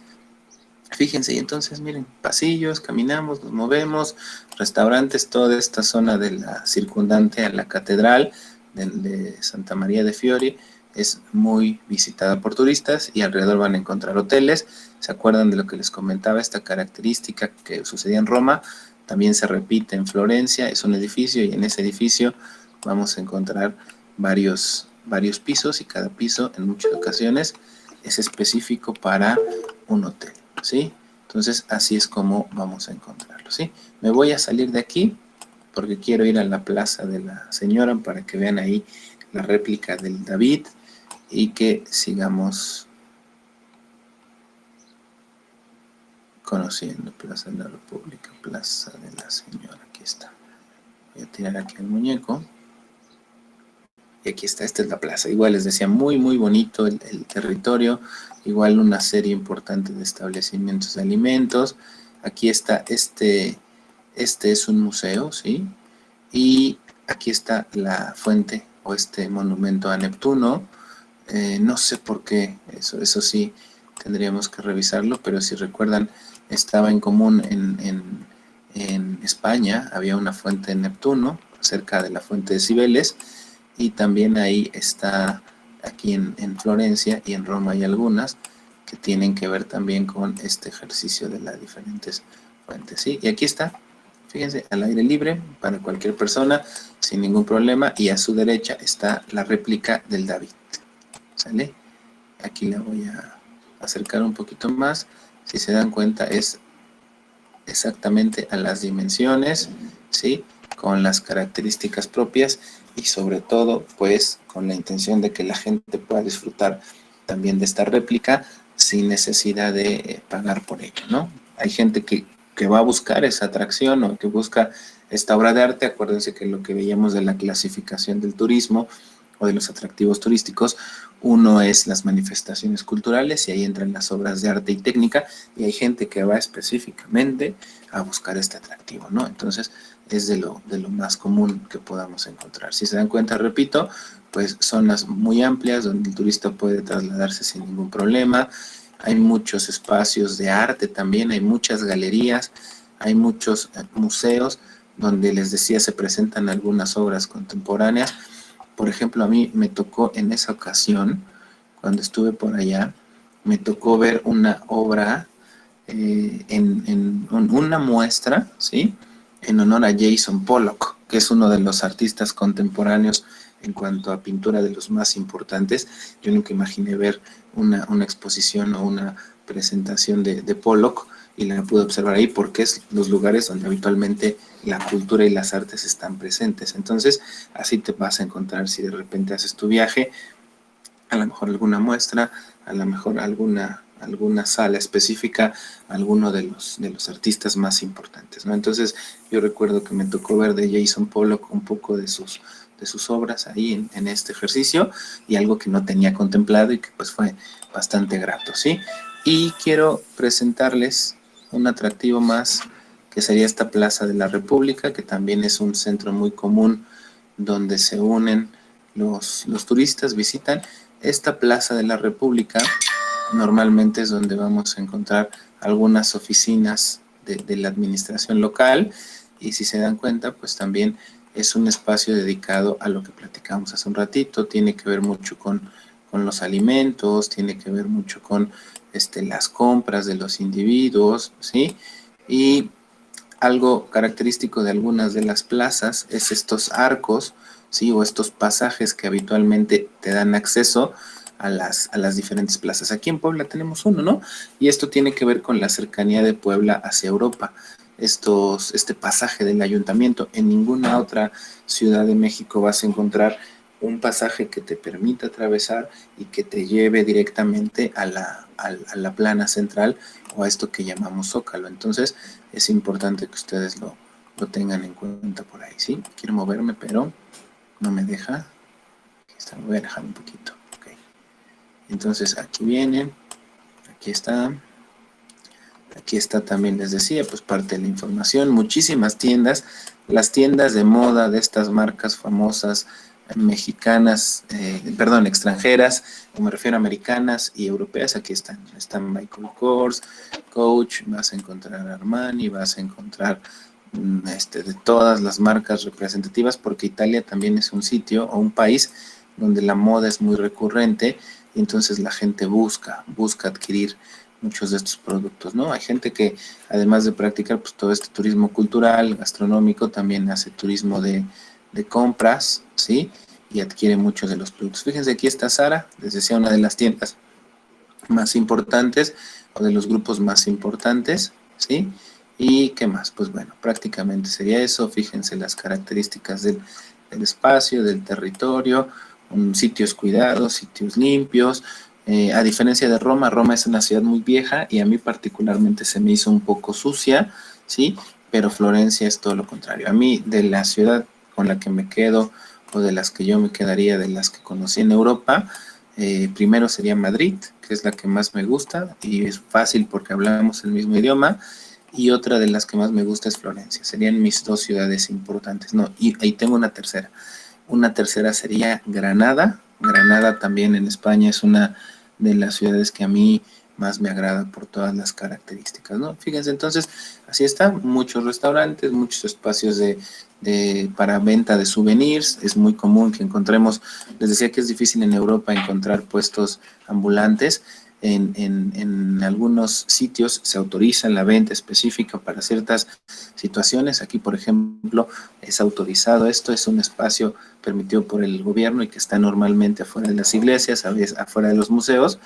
Fíjense, y entonces miren, pasillos, caminamos, nos movemos, restaurantes, toda esta zona de la circundante a la catedral de Santa María de Fiori es muy visitada por turistas y alrededor van a encontrar hoteles. ¿Se acuerdan de lo que les comentaba? Esta característica que sucedía en Roma también se repite en Florencia, es un edificio y en ese edificio vamos a encontrar varios pisos y cada piso en muchas ocasiones es específico para un hotel, ¿sí? Entonces así es como vamos a encontrarlo, ¿sí? Me voy a salir de aquí porque quiero ir a la Plaza de la Señora para que vean ahí la réplica del David y que sigamos conociendo Plaza de la República, Plaza de la Señora, aquí está. Voy a tirar aquí el muñeco. Y aquí está, esta es la plaza. Igual les decía, muy, muy bonito el territorio. Igual una serie importante de establecimientos de alimentos. Aquí está, este es un museo, ¿sí? Y aquí está la fuente o este monumento a Neptuno. No sé por qué, eso sí tendríamos que revisarlo, pero si recuerdan, estaba en común en España, había una fuente de Neptuno, cerca de la fuente de Cibeles, y también ahí está, aquí en Florencia y en Roma hay algunas que tienen que ver también con este ejercicio de las diferentes fuentes, ¿sí? Y aquí está, fíjense, al aire libre para cualquier persona, sin ningún problema, y a su derecha está la réplica del David, ¿sale? Aquí la voy a acercar un poquito más, si se dan cuenta es exactamente a las dimensiones, ¿sí? Con las características propias y sobre todo pues con la intención de que la gente pueda disfrutar también de esta réplica sin necesidad de pagar por ello, ¿no? Hay gente que va a buscar esa atracción o que busca esta obra de arte. Acuérdense que lo que veíamos de la clasificación del turismo o de los atractivos turísticos, uno es las manifestaciones culturales y ahí entran las obras de arte y técnica, y hay gente que va específicamente a buscar este atractivo, ¿no? Entonces es de lo más común que podamos encontrar. Si se dan cuenta, repito, pues zonas muy amplias donde el turista puede trasladarse sin ningún problema. Hay muchos espacios de arte también, hay muchas galerías, hay muchos museos donde les decía se presentan algunas obras contemporáneas. Por ejemplo, a mí me tocó en esa ocasión, cuando estuve por allá, me tocó ver una obra en una muestra, ¿sí? En honor a Jason Pollock, que es uno de los artistas contemporáneos en cuanto a pintura de los más importantes. Yo nunca imaginé ver una exposición o una presentación de Pollock y la pude observar ahí porque es los lugares donde habitualmente la cultura y las artes están presentes. Entonces, así te vas a encontrar si de repente haces tu viaje, a lo mejor alguna muestra, a lo mejor alguna sala específica, alguno de los artistas más importantes, ¿no? Entonces, yo recuerdo que me tocó ver de Jason Pollock un poco de sus obras ahí en este ejercicio y algo que no tenía contemplado y que pues fue bastante grato, ¿sí? Y quiero presentarles un atractivo más que sería esta Plaza de la República, que también es un centro muy común donde se unen los turistas, visitan. Esta Plaza de la República normalmente es donde vamos a encontrar algunas oficinas de la administración local y si se dan cuenta, pues también es un espacio dedicado a lo que platicamos hace un ratito, tiene que ver mucho con los alimentos, tiene que ver mucho con las compras de los individuos, ¿sí? Y algo característico de algunas de las plazas es estos arcos, ¿sí? O estos pasajes que habitualmente te dan acceso a las diferentes plazas. Aquí en Puebla tenemos uno, ¿no? Y esto tiene que ver con la cercanía de Puebla hacia Europa. Este pasaje del ayuntamiento, en ninguna otra ciudad de México vas a encontrar un pasaje que te permita atravesar y que te lleve directamente a la plana central o a esto que llamamos Zócalo. Entonces, es importante que ustedes lo tengan en cuenta por ahí, ¿sí? Quiero moverme, pero no me deja. Aquí está, me voy a alejar un poquito. Okay. Entonces, aquí vienen, aquí está. Aquí está también, les decía, pues parte de la información, muchísimas tiendas, las tiendas de moda de estas marcas famosas mexicanas, perdón, extranjeras, me refiero a americanas y europeas, aquí están Michael Kors, Coach, vas a encontrar Armani, vas a encontrar de todas las marcas representativas, porque Italia también es un sitio o un país donde la moda es muy recurrente y entonces la gente busca adquirir muchos de estos productos, ¿no? Hay gente que además de practicar pues todo este turismo cultural, gastronómico, también hace turismo de compras, ¿sí? Y adquiere muchos de los productos. Fíjense, aquí está Zara, les decía, una de las tiendas más importantes o de los grupos más importantes, ¿sí? ¿Y qué más? Pues bueno, prácticamente sería eso. Fíjense las características del espacio, del territorio, sitios cuidados, sitios limpios. A diferencia de Roma, Roma es una ciudad muy vieja y a mí particularmente se me hizo un poco sucia, ¿sí? Pero Florencia es todo lo contrario. A mí, de la ciudad con la que me quedo o de las que yo me quedaría, de las que conocí en Europa, primero sería Madrid, que es la que más me gusta y es fácil porque hablamos el mismo idioma, y otra de las que más me gusta es Florencia. Serían mis dos ciudades importantes. No, y ahí tengo una tercera. Una tercera sería Granada. Granada también en España es una de las ciudades que a mí más me agrada por todas las características, ¿no? Fíjense, entonces, así está, muchos restaurantes, muchos espacios para venta de souvenirs. Es muy común que encontremos, les decía que es difícil en Europa encontrar puestos ambulantes. En algunos sitios se autoriza la venta específica para ciertas situaciones. Aquí, por ejemplo, es autorizado. Esto es un espacio permitido por el gobierno y que está normalmente afuera de las iglesias, a veces afuera de los museos,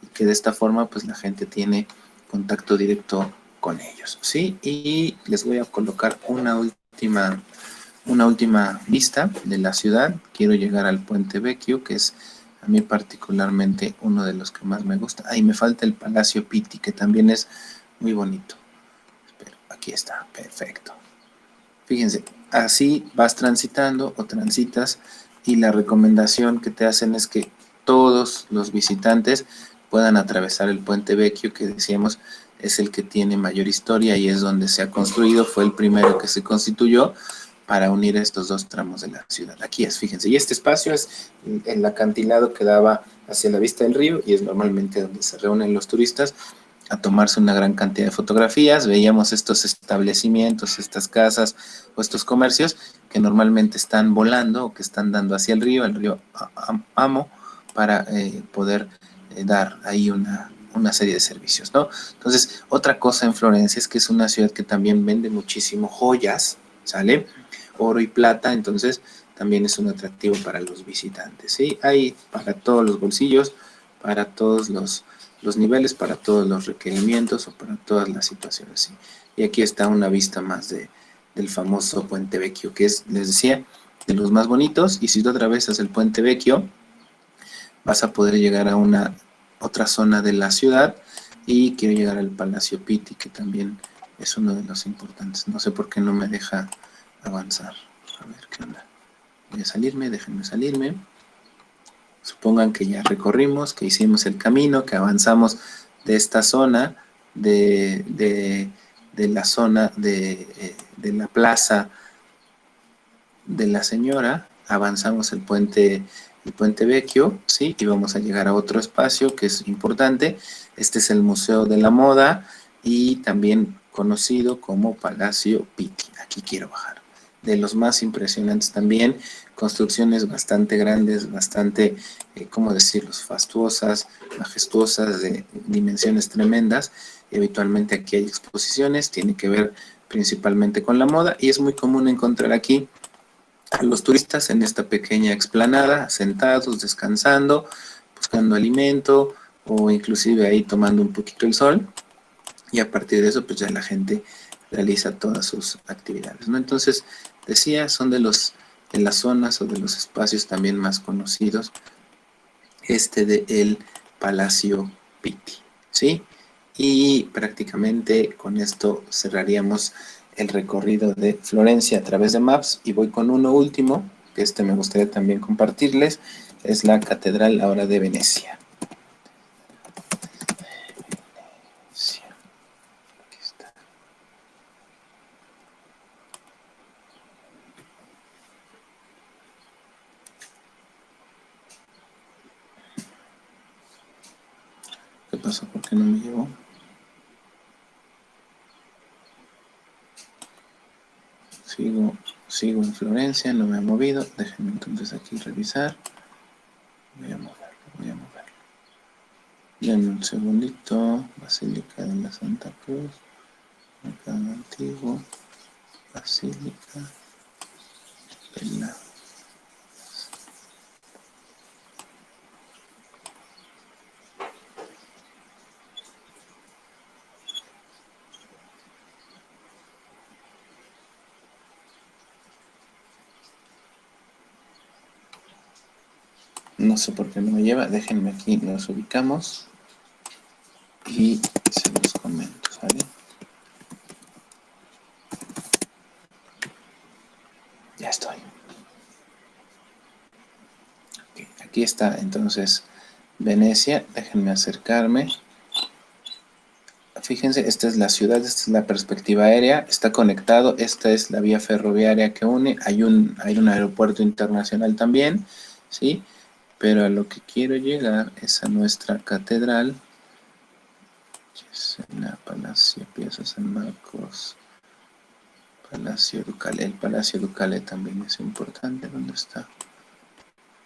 y que de esta forma pues la gente tiene contacto directo con ellos, ¿sí? Y les voy a colocar una última vista de la ciudad. Quiero llegar al Puente Vecchio, que es a mí particularmente uno de los que más me gusta. Ahí me falta el Palacio Pitti, que también es muy bonito. Pero aquí está, perfecto. Fíjense, así vas transitando o transitas y la recomendación que te hacen es que todos los visitantes puedan atravesar el Puente Vecchio, que decíamos es el que tiene mayor historia y es donde se ha construido, fue el primero que se constituyó para unir estos dos tramos de la ciudad. Aquí es, fíjense, y este espacio es el acantilado que daba hacia la vista del río y es normalmente donde se reúnen los turistas a tomarse una gran cantidad de fotografías. Veíamos estos establecimientos, estas casas o estos comercios que normalmente están volando o que están dando hacia el río Amo, para poder dar ahí una serie de servicios, ¿no? Entonces, otra cosa en Florencia es que es una ciudad que también vende muchísimo joyas, ¿sale? Oro y plata, entonces también es un atractivo para los visitantes, ¿sí? Hay para todos los bolsillos, para todos los niveles, para todos los requerimientos o para todas las situaciones, ¿sí? Y aquí está una vista más del famoso Puente Vecchio, que es, les decía, de los más bonitos, y si tú atravesas el Puente Vecchio, vas a poder llegar a una otra zona de la ciudad, y quiero llegar al Palacio Pitti, que también es uno de los importantes. No sé por qué no me deja avanzar. A ver qué onda. Voy a salirme, déjenme salirme. Supongan que ya recorrimos, que hicimos el camino, que avanzamos de esta zona, de la zona de la plaza de la Señora, avanzamos el puente Vecchio, ¿sí? Y vamos a llegar a otro espacio que es importante. Este es el Museo de la Moda y también conocido como Palacio Pitti. Aquí quiero bajar. De los más impresionantes también, construcciones bastante grandes, bastante, ¿cómo decirlo?, fastuosas, majestuosas, de dimensiones tremendas. Y habitualmente aquí hay exposiciones, tiene que ver principalmente con la moda, y es muy común encontrar aquí a los turistas en esta pequeña explanada, sentados, descansando, buscando alimento o inclusive ahí tomando un poquito el sol, y a partir de eso pues ya la gente realiza todas sus actividades, ¿no? Entonces, decía, son de las zonas o de los espacios también más conocidos, de el Palacio Pitti, ¿sí? Y prácticamente con esto cerraríamos el recorrido de Florencia a través de Maps, y voy con uno último, que me gustaría también compartirles, es la Catedral ahora de Venecia. pasó? ¿Por qué no me llevó? Sigo en Florencia, no me ha movido. Déjenme entonces aquí revisar. Voy a moverlo. Denme un segundito. Basílica de la Santa Cruz. Mercado Antiguo. Basílica de la... No sé por qué no me lleva. Déjenme aquí, nos ubicamos. Y se los comento, ¿sale? Ya estoy. Okay, aquí está entonces Venecia. Déjenme acercarme. Fíjense, esta es la ciudad, esta es la perspectiva aérea, está conectado, esta es la vía ferroviaria que une, hay un aeropuerto internacional también, ¿sí? Pero a lo que quiero llegar es a nuestra catedral, que es la Palacio Piazza San Marcos, Palacio Ducale. El Palacio Ducale también es importante. ¿Dónde está?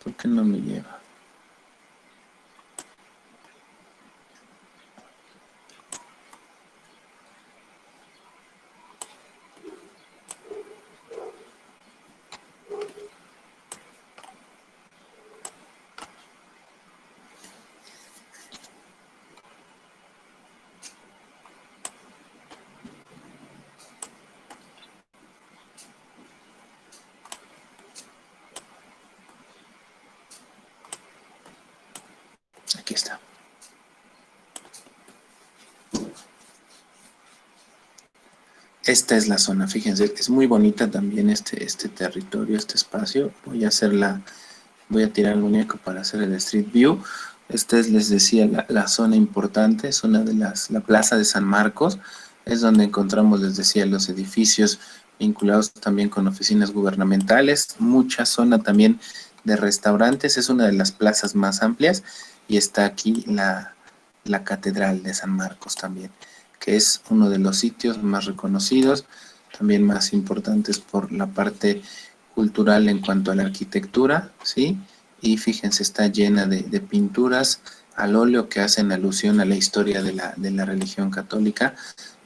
¿Por qué no me lleva? Aquí está. Esta es la zona, fíjense, es muy bonita también este territorio, este espacio. Voy a tirar el muñeco para hacer el Street View. Esta es, les decía, la zona importante, es una de la Plaza de San Marcos, es donde encontramos, les decía, los edificios vinculados también con oficinas gubernamentales, mucha zona también de restaurantes, es una de las plazas más amplias, y está aquí la Catedral de San Marcos también, que es uno de los sitios más reconocidos, también más importantes por la parte cultural en cuanto a la arquitectura, ¿sí? Y fíjense, está llena de pinturas al óleo que hacen alusión a la historia de la religión católica.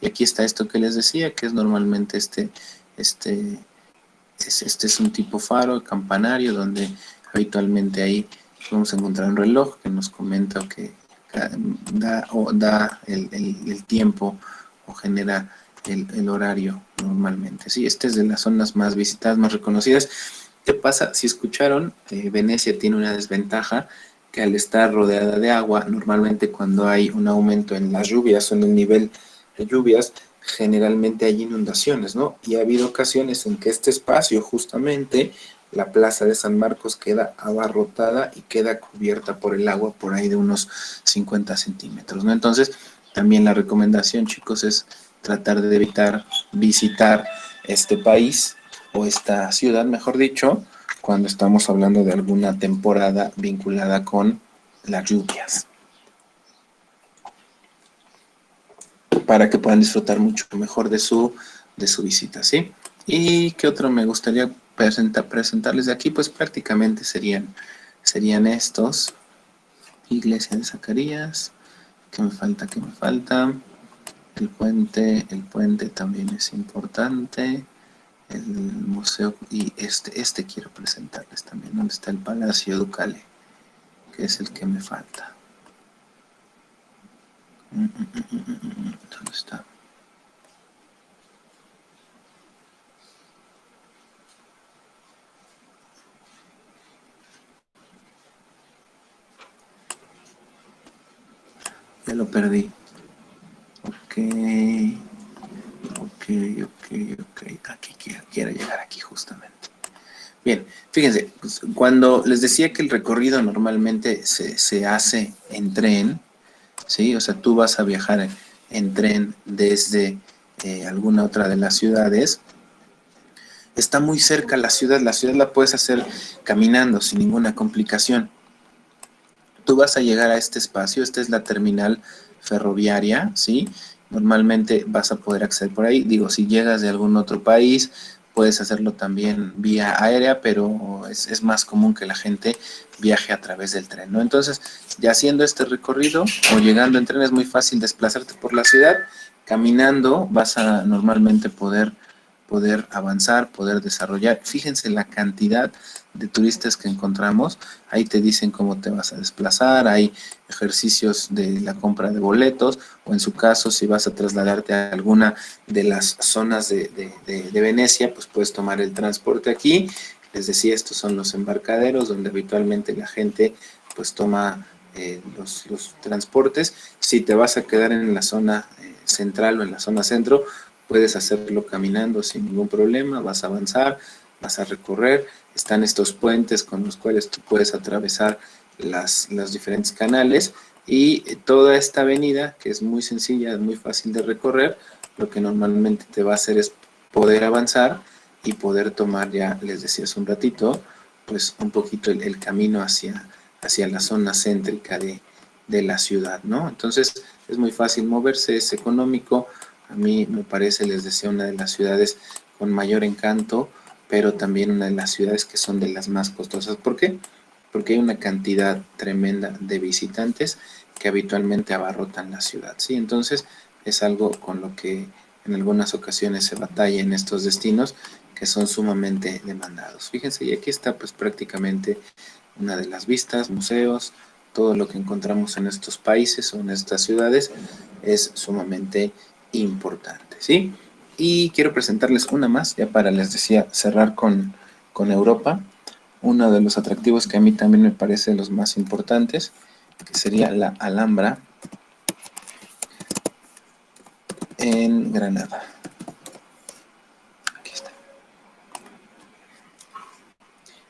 Y aquí está esto que les decía, que es normalmente este es un tipo faro, campanario, donde habitualmente ahí vamos a encontrar un reloj que nos comenta que da el tiempo o genera el horario normalmente. Sí, este es de las zonas más visitadas, más reconocidas. ¿Qué pasa? Si escucharon, Venecia tiene una desventaja, que al estar rodeada de agua, normalmente cuando hay un aumento en las lluvias o en el nivel de lluvias, generalmente hay inundaciones, ¿no? Y ha habido ocasiones en que este espacio, justamente, la plaza de San Marcos, queda abarrotada y queda cubierta por el agua por ahí de unos 50 centímetros, ¿no? Entonces, también la recomendación, chicos, es tratar de evitar visitar este país o esta ciudad, mejor dicho, cuando estamos hablando de alguna temporada vinculada con las lluvias, para que puedan disfrutar mucho mejor de su visita, ¿sí? ¿Y qué otro me gustaría presentarles de aquí? Pues prácticamente serían estos. Iglesia de Zacarías. ¿Qué me falta? ¿Qué me falta? El puente también es importante. El museo, y este quiero presentarles también, donde está el Palacio Ducale, que es el que me falta. ¿Dónde está? Ya lo perdí. Ok. Aquí quiero llegar aquí justamente. Bien, fíjense, pues, cuando les decía que el recorrido normalmente se hace en tren, ¿sí? O sea, tú vas a viajar en tren desde alguna otra de las ciudades. Está muy cerca la ciudad la puedes hacer caminando sin ninguna complicación. tú vas a llegar a este espacio, esta es la terminal ferroviaria, ¿sí? Normalmente vas a poder acceder por ahí. Digo, si llegas de algún otro país, puedes hacerlo también vía aérea, pero es más común que la gente viaje a través del tren, ¿no? Entonces, ya haciendo este recorrido o llegando en tren es muy fácil desplazarte por la ciudad. Caminando vas a normalmente poder avanzar, poder desarrollar. Fíjense la cantidad de turistas que encontramos. Ahí te dicen cómo te vas a desplazar, hay ejercicios de la compra de boletos, o en su caso, si vas a trasladarte a alguna de las zonas de Venecia, pues puedes tomar el transporte aquí. Les decía, estos son los embarcaderos donde habitualmente la gente pues toma los transportes. Si te vas a quedar en la zona central o en la zona centro, puedes hacerlo caminando sin ningún problema, vas a avanzar, vas a recorrer. Están estos puentes con los cuales tú puedes atravesar los diferentes canales, y toda esta avenida, que es muy sencilla, muy fácil de recorrer, lo que normalmente te va a hacer es poder avanzar y poder tomar, ya les decía hace un ratito, pues un poquito el camino hacia la zona céntrica de la ciudad, ¿no? Entonces es muy fácil moverse, es económico. A mí me parece, les decía, una de las ciudades con mayor encanto, pero también una de las ciudades que son de las más costosas. ¿Por qué? Porque hay una cantidad tremenda de visitantes que habitualmente abarrotan la ciudad, ¿sí? Entonces es algo con lo que en algunas ocasiones se batalla en estos destinos que son sumamente demandados. Fíjense, y aquí está pues prácticamente una de las vistas, museos, todo lo que encontramos en estos países o en estas ciudades es sumamente importante, ¿sí? Y quiero presentarles una más, ya para, les decía, cerrar con Europa. Uno de los atractivos que a mí también me parece los más importantes, que sería la Alhambra en Granada. Aquí está.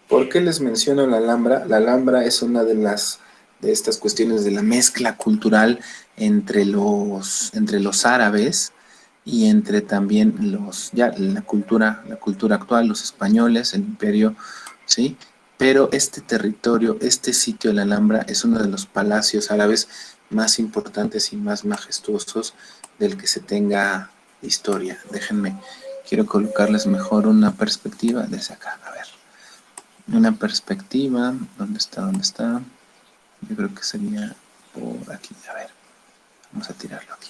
¿Por qué les menciono la Alhambra? La Alhambra es una de estas cuestiones de la mezcla cultural entre los árabes y entre también la cultura actual, los españoles, el imperio, ¿sí? Pero este territorio, este sitio de la Alhambra es uno de los palacios árabes más importantes y más majestuosos del que se tenga historia. Déjenme, quiero colocarles mejor una perspectiva desde acá, a ver. Una perspectiva, ¿dónde está? ¿Dónde está? Yo creo que sería por aquí, a ver, vamos a tirarlo aquí.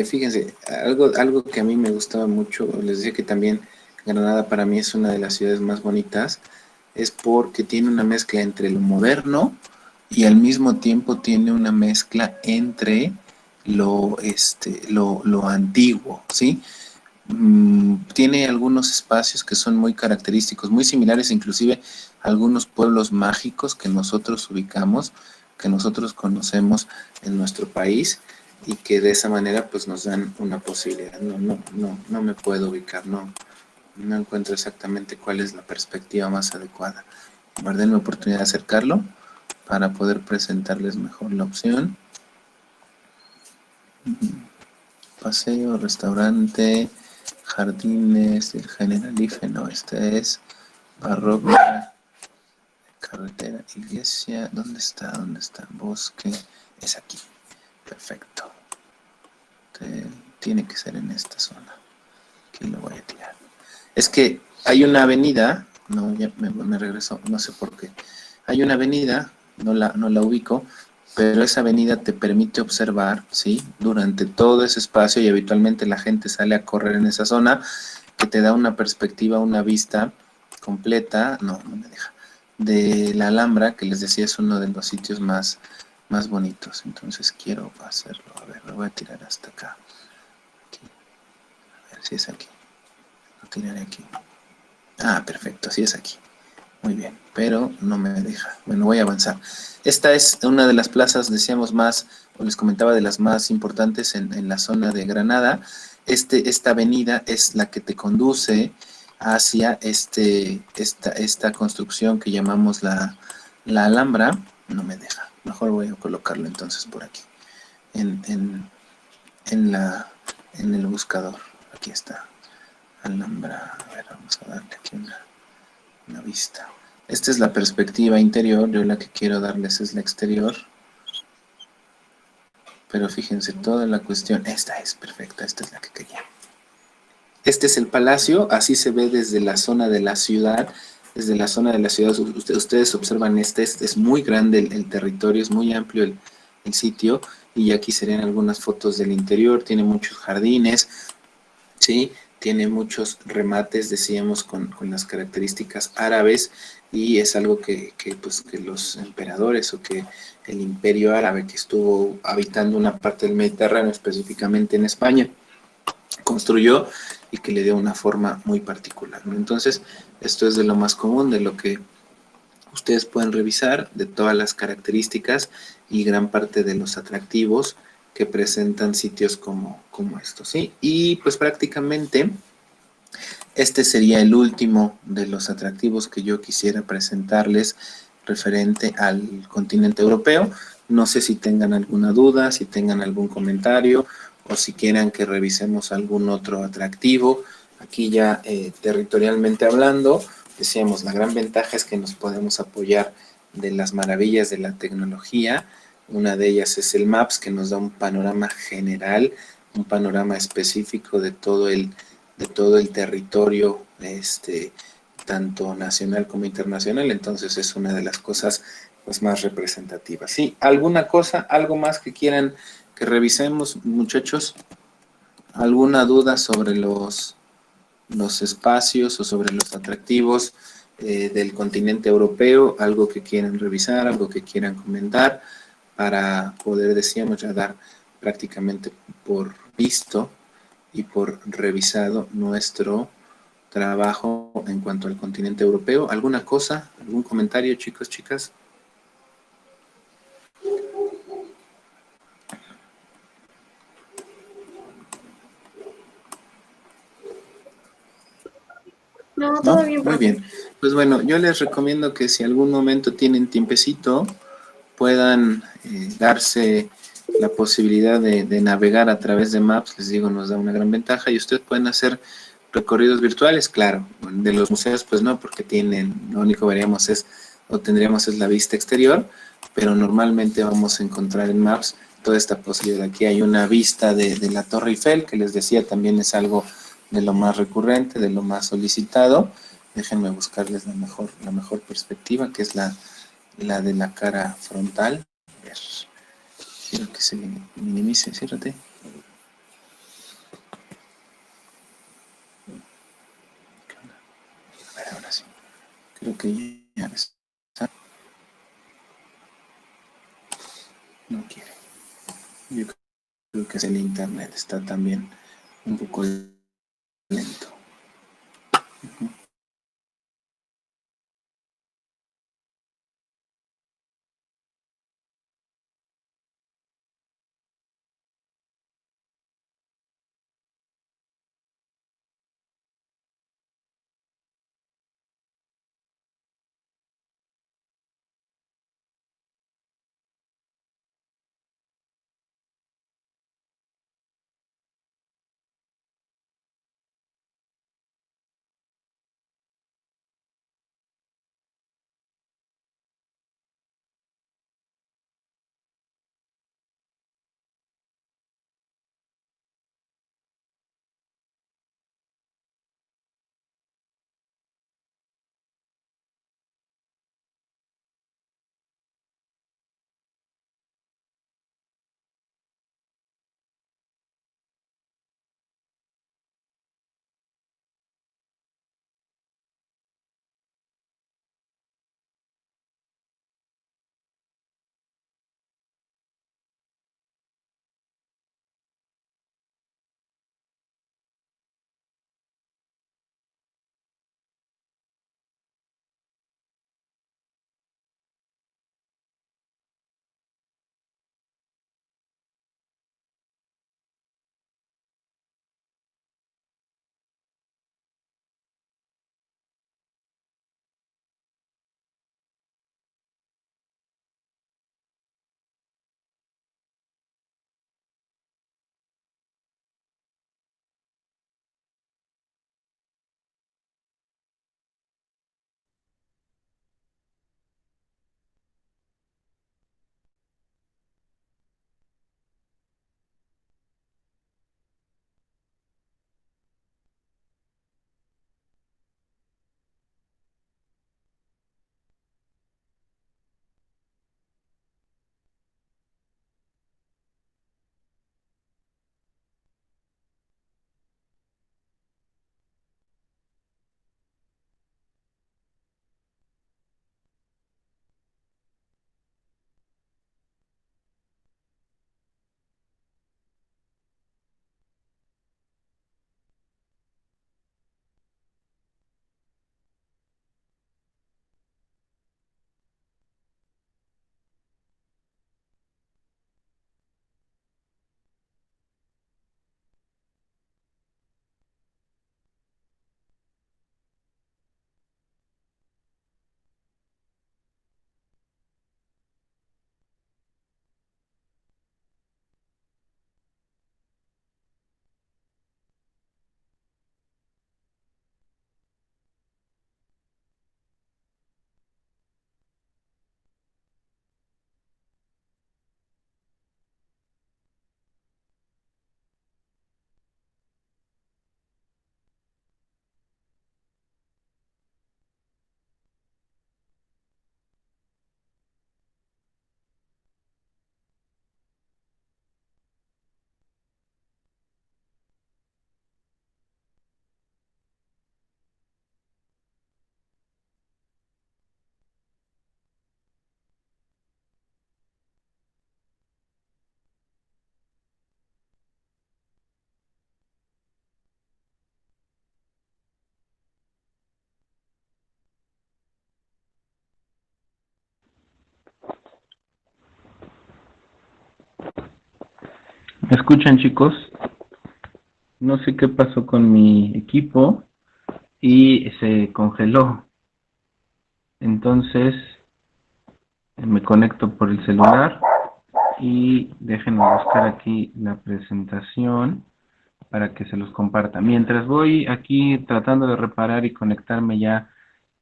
Fíjense, algo que a mí me gustaba mucho, les decía que también Granada para mí es una de las ciudades más bonitas, es porque tiene una mezcla entre lo moderno y al mismo tiempo tiene una mezcla entre lo antiguo, ¿sí? Tiene algunos espacios que son muy característicos, muy similares inclusive a algunos pueblos mágicos que nosotros ubicamos, que nosotros conocemos en nuestro país, y que de esa manera pues nos dan una posibilidad. No me puedo ubicar, no encuentro exactamente cuál es la perspectiva más adecuada. Guardé la oportunidad de acercarlo para poder presentarles mejor la opción. Paseo, restaurante, jardines, el Generalife, no, este es parroquia, carretera, iglesia, ¿dónde está? ¿Dónde está? Bosque, es aquí, perfecto. Tiene que ser en esta zona, aquí lo voy a tirar. Es que hay una avenida, no, ya me regresó, no sé por qué, hay una avenida, no la ubico, pero esa avenida te permite observar, ¿sí? Durante todo ese espacio, y habitualmente la gente sale a correr en esa zona, que te da una perspectiva, una vista completa, no me deja, de la Alhambra, que les decía es uno de los sitios más bonitos. Entonces quiero hacerlo, a ver, lo voy a tirar hasta acá, aquí. A ver si es aquí, lo tiraré aquí. Ah, perfecto, sí es aquí. Muy bien, pero no me deja. Bueno, voy a avanzar. Esta es una de las plazas, decíamos, o les comentaba, de las más importantes en la zona de Granada. Esta avenida es la que te conduce hacia esta construcción que llamamos la Alhambra. No me deja. Mejor voy a colocarlo entonces por aquí, en, en, en el buscador. Aquí está. Alhambra. A ver, vamos a darle aquí una vista. Esta es la perspectiva interior, yo la que quiero darles es la exterior. Pero fíjense, toda la cuestión, esta es perfecta, esta es la que quería. Este es el palacio, así se ve desde la zona de la ciudad. Desde la zona de la ciudad, ustedes observan este es muy grande el territorio, es muy amplio el sitio. Y aquí serían algunas fotos del interior, tiene muchos jardines, ¿sí? Tiene muchos remates, decíamos, con las características árabes, y es algo pues, que los emperadores o que el imperio árabe que estuvo habitando una parte del Mediterráneo, específicamente en España, construyó y que le dio una forma muy particular, ¿no? Entonces, esto es de lo más común, de lo que ustedes pueden revisar, de todas las características y gran parte de los atractivos que presentan sitios como estos, ¿sí? Y pues prácticamente este sería el último de los atractivos que yo quisiera presentarles referente al continente europeo. No sé si tengan alguna duda, si tengan algún comentario o si quieran que revisemos algún otro atractivo. Aquí ya territorialmente hablando, decíamos, la gran ventaja es que nos podemos apoyar de las maravillas de la tecnología. Una de ellas es el Maps, que nos da un panorama general, un panorama específico de todo el territorio, tanto nacional como internacional. Entonces es una de las cosas pues, más representativas. ¿Sí? ¿Alguna cosa, algo más que quieran que revisemos, muchachos? ¿Alguna duda sobre los espacios o sobre los atractivos del continente europeo? ¿Algo que quieran revisar, algo que quieran comentar para poder, decíamos, ya dar prácticamente por visto y por revisado nuestro trabajo en cuanto al continente europeo? ¿Alguna cosa? ¿Algún comentario, chicos, chicas? No, ¿No? todo bien, Muy profe. bien. Pues bueno, yo les recomiendo que si algún momento tienen tiempecito, puedan darse la posibilidad de navegar a través de Maps. Les digo, nos da una gran ventaja y ustedes pueden hacer recorridos virtuales, claro. De los museos, pues no, porque tienen, lo único que veríamos es, o tendríamos es la vista exterior, pero normalmente vamos a encontrar en Maps toda esta posibilidad. Aquí hay una vista de la Torre Eiffel, que les decía también es algo de lo más recurrente, de lo más solicitado. Déjenme buscarles la mejor perspectiva, que es la de la cara frontal. A ver, quiero que se minimice, ciérrate. A ver, ahora sí. Creo que ya está. No quiere. Yo creo que es el internet, está también un poco lento. escuchan, chicos? No sé qué pasó con mi equipo y se congeló. Entonces me conecto por el celular y déjenme buscar aquí la presentación para que se los comparta. Mientras voy aquí tratando de reparar y conectarme ya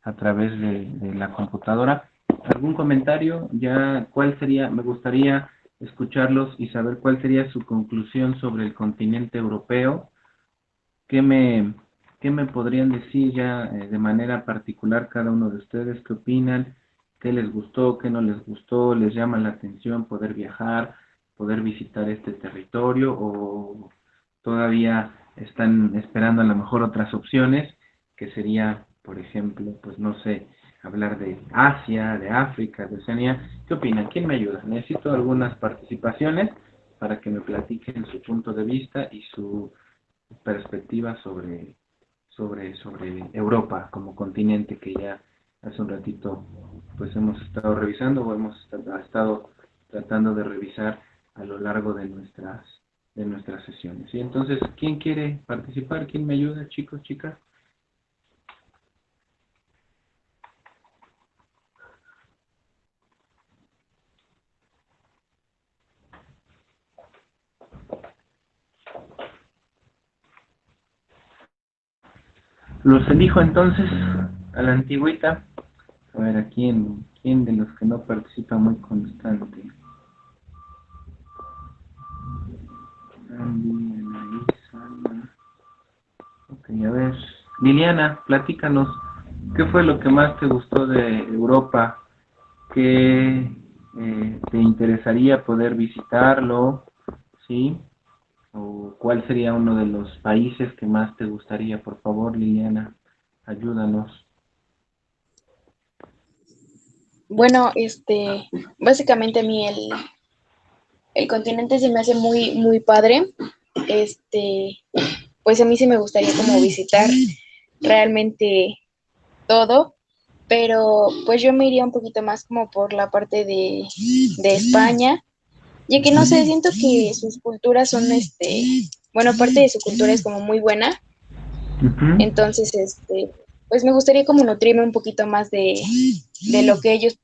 a través de la computadora, ¿algún comentario? Ya, ¿cuál sería? Me gustaría escucharlos y saber cuál sería su conclusión sobre el continente europeo. ¿Qué me, qué me podrían decir ya de manera particular cada uno de ustedes? ¿Qué opinan? ¿Qué les gustó? ¿Qué no les gustó? ¿Les llama la atención poder viajar, poder visitar este territorio? ¿O todavía están esperando a lo mejor otras opciones? Que sería, por ejemplo, pues no sé, hablar de Asia, de África, de Oceanía. ¿Qué opinan? ¿Quién me ayuda? Necesito algunas participaciones para que me platiquen su punto de vista y su perspectiva sobre Europa como continente que ya hace un ratito pues hemos estado revisando o hemos estado tratando de revisar a lo largo de nuestras sesiones. Y entonces, ¿quién quiere participar? ¿Quién me ayuda, chicos, chicas? Los elijo entonces a la antigüita. A ver, ¿quién de los que no participa muy constante? Andy, Anaís, Ana. Ok, a ver. Liliana, platícanos, ¿qué fue lo que más te gustó de Europa? ¿Qué te interesaría poder visitarlo? ¿Sí? ¿O cuál sería uno de los países que más te gustaría? Por favor, Liliana, ayúdanos. Bueno, básicamente a mí el continente se me hace muy, muy padre. Este, pues a mí sí me gustaría como visitar realmente todo, pero pues yo me iría un poquito más como por la parte de España, ya que no sé, siento que sus culturas son, bueno, parte de su cultura es como muy buena, Ujú. entonces, pues me gustaría como nutrirme un poquito más de lo que ellos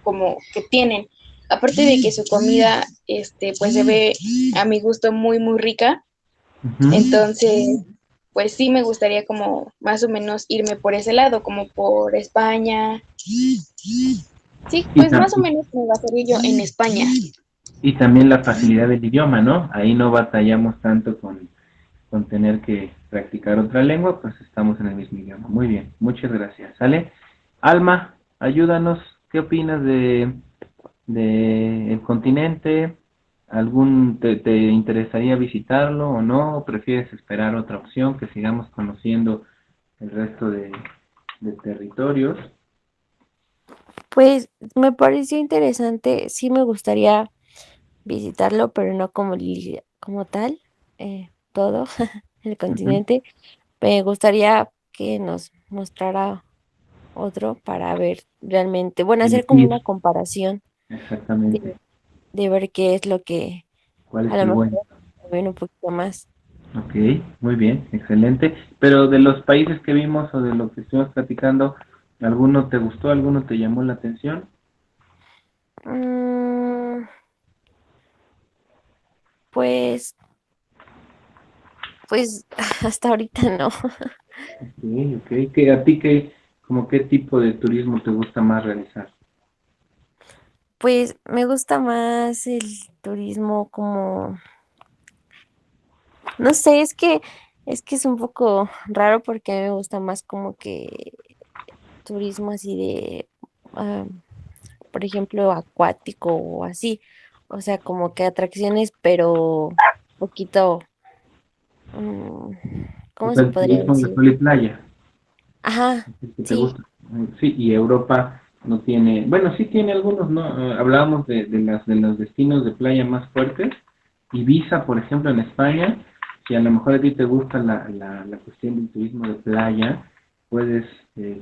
como que tienen. Aparte de que su comida, pues se ve a mi gusto muy, muy rica. Ujú. Entonces, pues sí me gustaría como más o menos irme por ese lado, como por España. Sí, Y, pues más o menos me basaría yo en España. y también la facilidad del idioma, ¿no? Ahí no batallamos tanto con tener que practicar otra lengua, pues estamos en el mismo idioma. Muy bien, muchas gracias. ¿Sale? Alma, ayúdanos. ¿Qué opinas de el continente? ¿Te interesaría visitarlo o no? ¿O prefieres esperar otra opción, que sigamos conociendo el resto de territorios? Pues me pareció interesante, sí me gustaría visitarlo, pero no como, como tal, todo el Ujú. continente. Me gustaría que nos mostrara otro para ver realmente, bueno, hacer como Elegir, una comparación de, exactamente. de ver qué es lo que ¿Cuál a es lo el mejor bueno? ven un poquito más. Ok, muy bien, excelente. Pero de los países que vimos o de lo que estuvimos platicando, ¿alguno te gustó, alguno te llamó la atención? Mm, pues, pues hasta ahorita no. Ok, ok. ¿Qué, a ti qué, como qué tipo de turismo te gusta más realizar? Pues me gusta más el turismo como, no sé, es que es un poco raro porque a mí me gusta más como que turismo así de, ah, por ejemplo, acuático o así. O sea, como que atracciones, pero poquito, mm, O ¿cómo sea, se el podría turismo de decir? sol y playa, Ajá, es el que te sí. gusta. Sí, y Europa no tiene, bueno, sí tiene algunos, ¿no? Hablábamos de los destinos de playa más fuertes. Ibiza, por ejemplo, en España, si a lo mejor a ti te gusta la cuestión del turismo de playa, puedes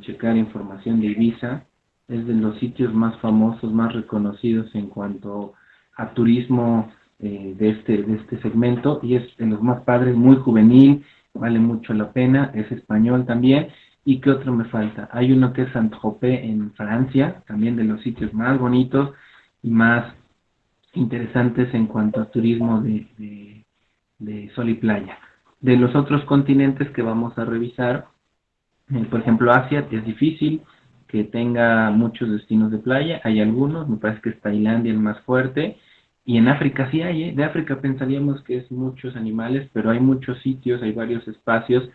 checar información de Ibiza. Es de los sitios más famosos, más reconocidos en cuanto a turismo de este segmento, y es de los más padres, muy juvenil, vale mucho la pena, es español también. ¿Y qué otro me falta? Hay uno que es Saint-Tropez en Francia, también de los sitios más bonitos y más interesantes en cuanto a turismo de sol y playa. De los otros continentes que vamos a revisar, por ejemplo, Asia es difícil que tenga muchos destinos de playa, hay algunos, me parece que es Tailandia el más fuerte, y en África sí hay, ¿eh? De África pensaríamos que es muchos animales, pero hay muchos sitios, hay varios espacios,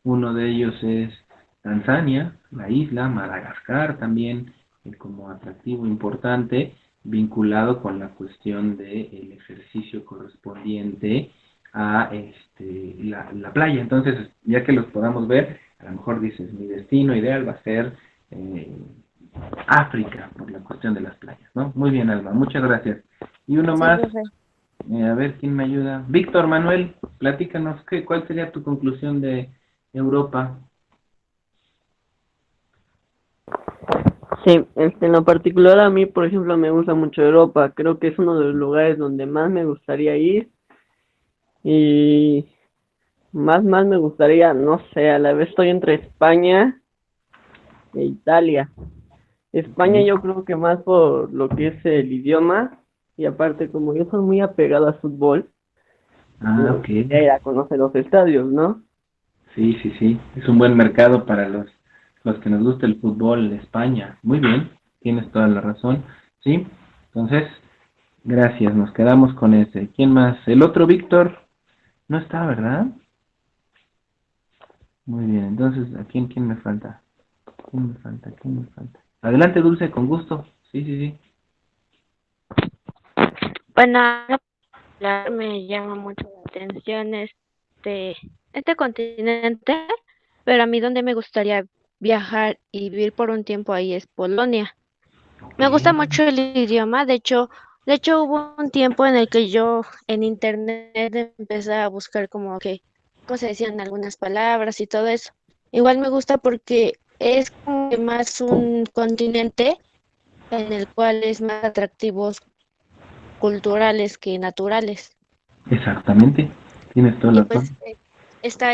uno de ellos es Tanzania, la isla, Madagascar también, como atractivo importante, vinculado con la cuestión del ejercicio correspondiente a la playa. Entonces, ya que los podamos ver, a lo mejor dices, mi destino ideal va a ser eh, África, por la cuestión de las playas, ¿no? Muy bien, Alma, muchas gracias. Y uno Sí, más, profe. a ver quién me ayuda. Víctor Manuel, platícanos, ¿cuál sería tu conclusión de Europa? Sí, en lo particular a mí, por ejemplo, me gusta mucho Europa. Creo que es uno de los lugares donde más me gustaría ir y más me gustaría, no sé, a la vez estoy entre España e Italia. España Okay. yo creo que más por lo que es el idioma y aparte como yo soy muy apegado al fútbol, me Ah, ok. gustaría ir a conocer los estadios, ¿no? Sí, sí, sí. Es un buen mercado para los que nos gusta el fútbol de España. Muy bien, tienes toda la razón. Sí, entonces, gracias, nos quedamos con ese. ¿Quién más? El otro Víctor no está, ¿verdad? Muy bien, entonces, ¿quién me falta? ¿Quién me falta? ¿Quién me falta? Adelante, Dulce, con gusto. Sí, sí, sí. Bueno, me llama mucho la atención este continente, pero a mí donde me gustaría viajar y vivir por un tiempo ahí es Polonia. Ok. Me gusta mucho el idioma, de hecho hubo un tiempo en el que yo en internet empecé a buscar como que cómo se decían algunas palabras y todo eso. Igual me gusta porque es como que más un continente en el cual es más atractivos culturales que naturales. Exactamente, tienes toda Y la pues razón. está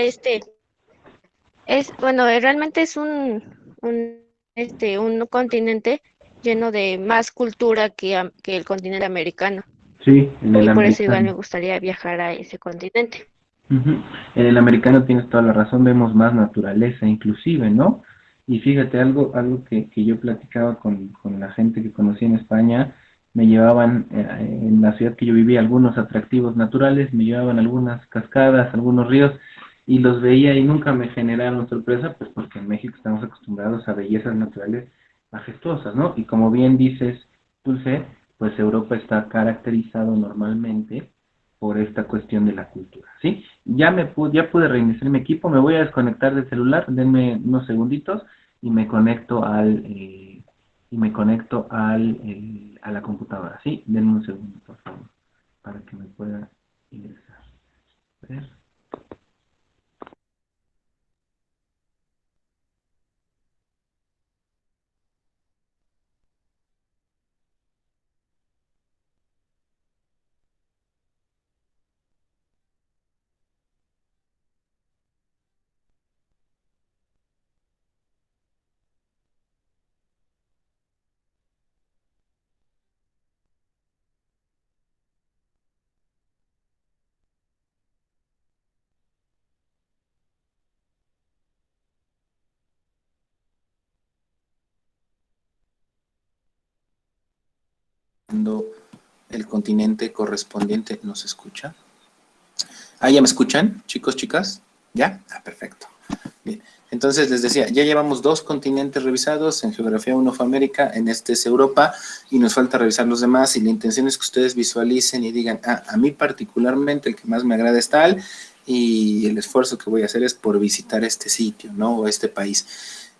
bueno, realmente es un continente lleno de más cultura que el continente americano. Sí, en el Y por eso igual me americano. gustaría viajar a ese continente. Ujú. En el americano tienes toda la razón, vemos más naturaleza inclusive, ¿no? Y fíjate, algo que yo platicaba con la gente que conocí en España, me llevaban en la ciudad que yo vivía algunos atractivos naturales, me llevaban algunas cascadas, algunos ríos, y los veía y nunca me generaron sorpresa, pues porque en México estamos acostumbrados a bellezas naturales majestuosas, ¿no? Y como bien dices, Dulce, pues Europa está caracterizado normalmente por esta cuestión de la cultura, ¿sí? Ya pude reiniciar mi equipo, me voy a desconectar del celular, denme unos segunditos y me conecto a la computadora, ¿sí? Denme un segundo, por favor, para que me pueda ingresar. A ver. El continente correspondiente, ¿nos escucha? Ah, ¿ya me escuchan, chicos, chicas? ¿Ya? Ah, perfecto. Bien, entonces les decía, ya llevamos 2 continentes revisados, en geografía uno fue América, en este es Europa, y nos falta revisar los demás, y la intención es que ustedes visualicen y digan, a mí particularmente el que más me agrada es tal, y el esfuerzo que voy a hacer es por visitar este sitio, ¿no? O este país.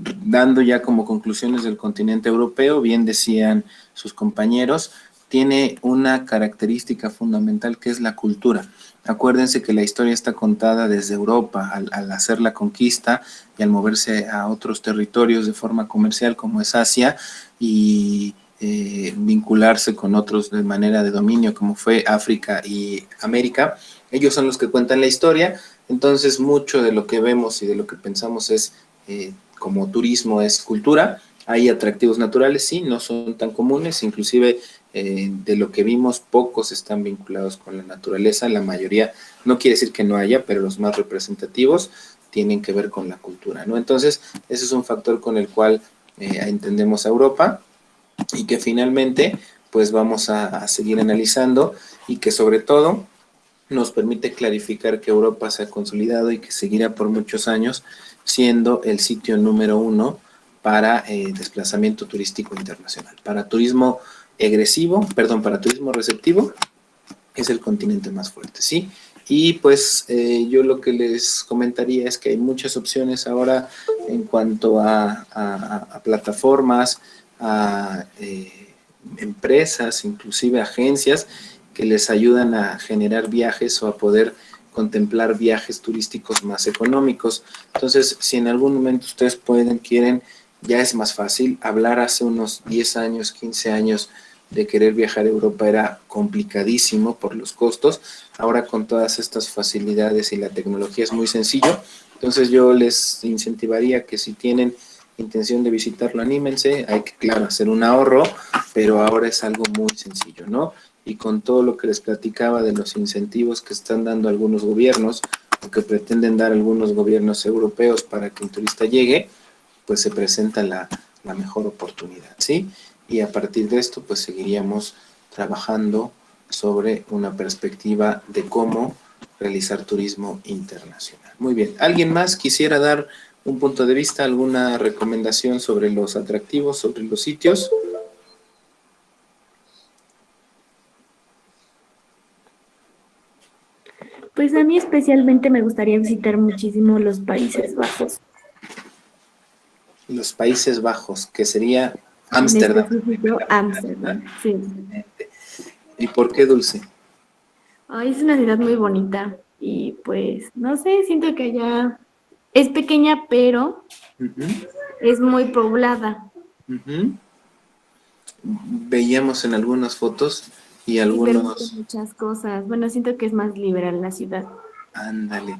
Dando ya como conclusiones del continente europeo, bien decían sus compañeros, tiene una característica fundamental que es la cultura. Acuérdense que la historia está contada desde Europa, al hacer la conquista y al moverse a otros territorios de forma comercial como es Asia, y vincularse con otros de manera de dominio, como fue África y América. Ellos son los que cuentan la historia, entonces mucho de lo que vemos y de lo que pensamos es, como turismo, es cultura. Hay atractivos naturales, sí, no son tan comunes, inclusive de lo que vimos, pocos están vinculados con la naturaleza, la mayoría, no quiere decir que no haya, pero los más representativos tienen que ver con la cultura, ¿no? Entonces, ese es un factor con el cual entendemos a Europa, y que finalmente pues vamos a seguir analizando, y que sobre todo nos permite clarificar que Europa se ha consolidado y que seguirá por muchos años siendo el sitio número 1 para desplazamiento turístico internacional. Para turismo para turismo receptivo, es el continente más fuerte, ¿sí? Y pues yo lo que les comentaría es que hay muchas opciones ahora en cuanto a plataformas, a empresas, inclusive agencias, que les ayudan a generar viajes o a poder contemplar viajes turísticos más económicos. Entonces, si en algún momento ustedes quieren, ya es más fácil. Hablar hace unos 10 años, 15 años de querer viajar a Europa era complicadísimo por los costos. Ahora con todas estas facilidades y la tecnología es muy sencillo. Entonces yo les incentivaría que si tienen intención de visitarlo, anímense. Hay que, claro, hacer un ahorro, pero ahora es algo muy sencillo, ¿no? Y con todo lo que les platicaba de los incentivos que están dando algunos gobiernos, o que pretenden dar algunos gobiernos europeos para que un turista llegue, pues se presenta la mejor oportunidad, ¿sí? Y a partir de esto, pues seguiríamos trabajando sobre una perspectiva de cómo realizar turismo internacional. Muy bien, ¿alguien más quisiera dar un punto de vista, alguna recomendación sobre los atractivos, sobre los sitios? Pues a mí especialmente me gustaría visitar muchísimo los Países Bajos, Los Países Bajos, que sería en Ámsterdam. específico Ámsterdam, sí. ¿Y por qué, Dulce? Ay, es una ciudad muy bonita y pues no sé, siento que allá es pequeña, pero Ujú, es muy poblada ujú. Veíamos en algunas fotos y y permite algunos, muchas cosas. Bueno, siento que es más liberal la ciudad. ándale,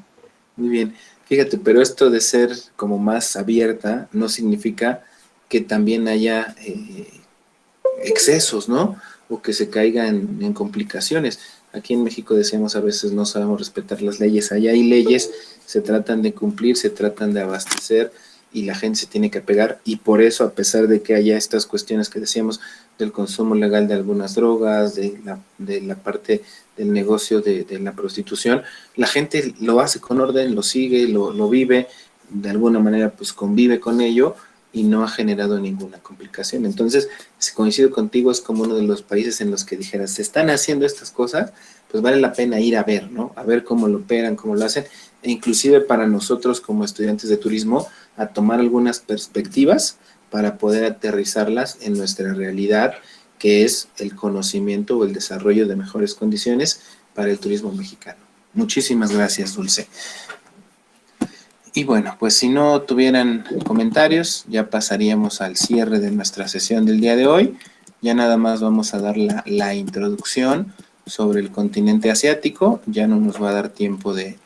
muy bien. Fíjate, pero esto de ser como más abierta no significa que también haya excesos, ¿no? O que se caiga en complicaciones. Aquí en México decíamos a veces no sabemos respetar las leyes. Allá hay leyes, se tratan de cumplir, se tratan de abastecer, y la gente se tiene que apegar, y por eso, a pesar de que haya estas cuestiones que decíamos del consumo legal de algunas drogas, de la parte del negocio de la prostitución, la gente lo hace con orden, lo sigue, lo vive, de alguna manera pues convive con ello, y no ha generado ninguna complicación. Entonces, si coincido contigo, es como uno de los países en los que dijeras, se están haciendo estas cosas, pues vale la pena ir a ver, ¿no? A ver cómo lo operan, cómo lo hacen, e inclusive para nosotros como estudiantes de turismo, a tomar algunas perspectivas para poder aterrizarlas en nuestra realidad, que es el conocimiento o el desarrollo de mejores condiciones para el turismo mexicano. Muchísimas gracias, Dulce. Y bueno, pues si no tuvieran comentarios, ya pasaríamos al cierre de nuestra sesión del día de hoy. Ya nada más vamos a dar la introducción sobre el continente asiático. Ya no nos va a dar tiempo de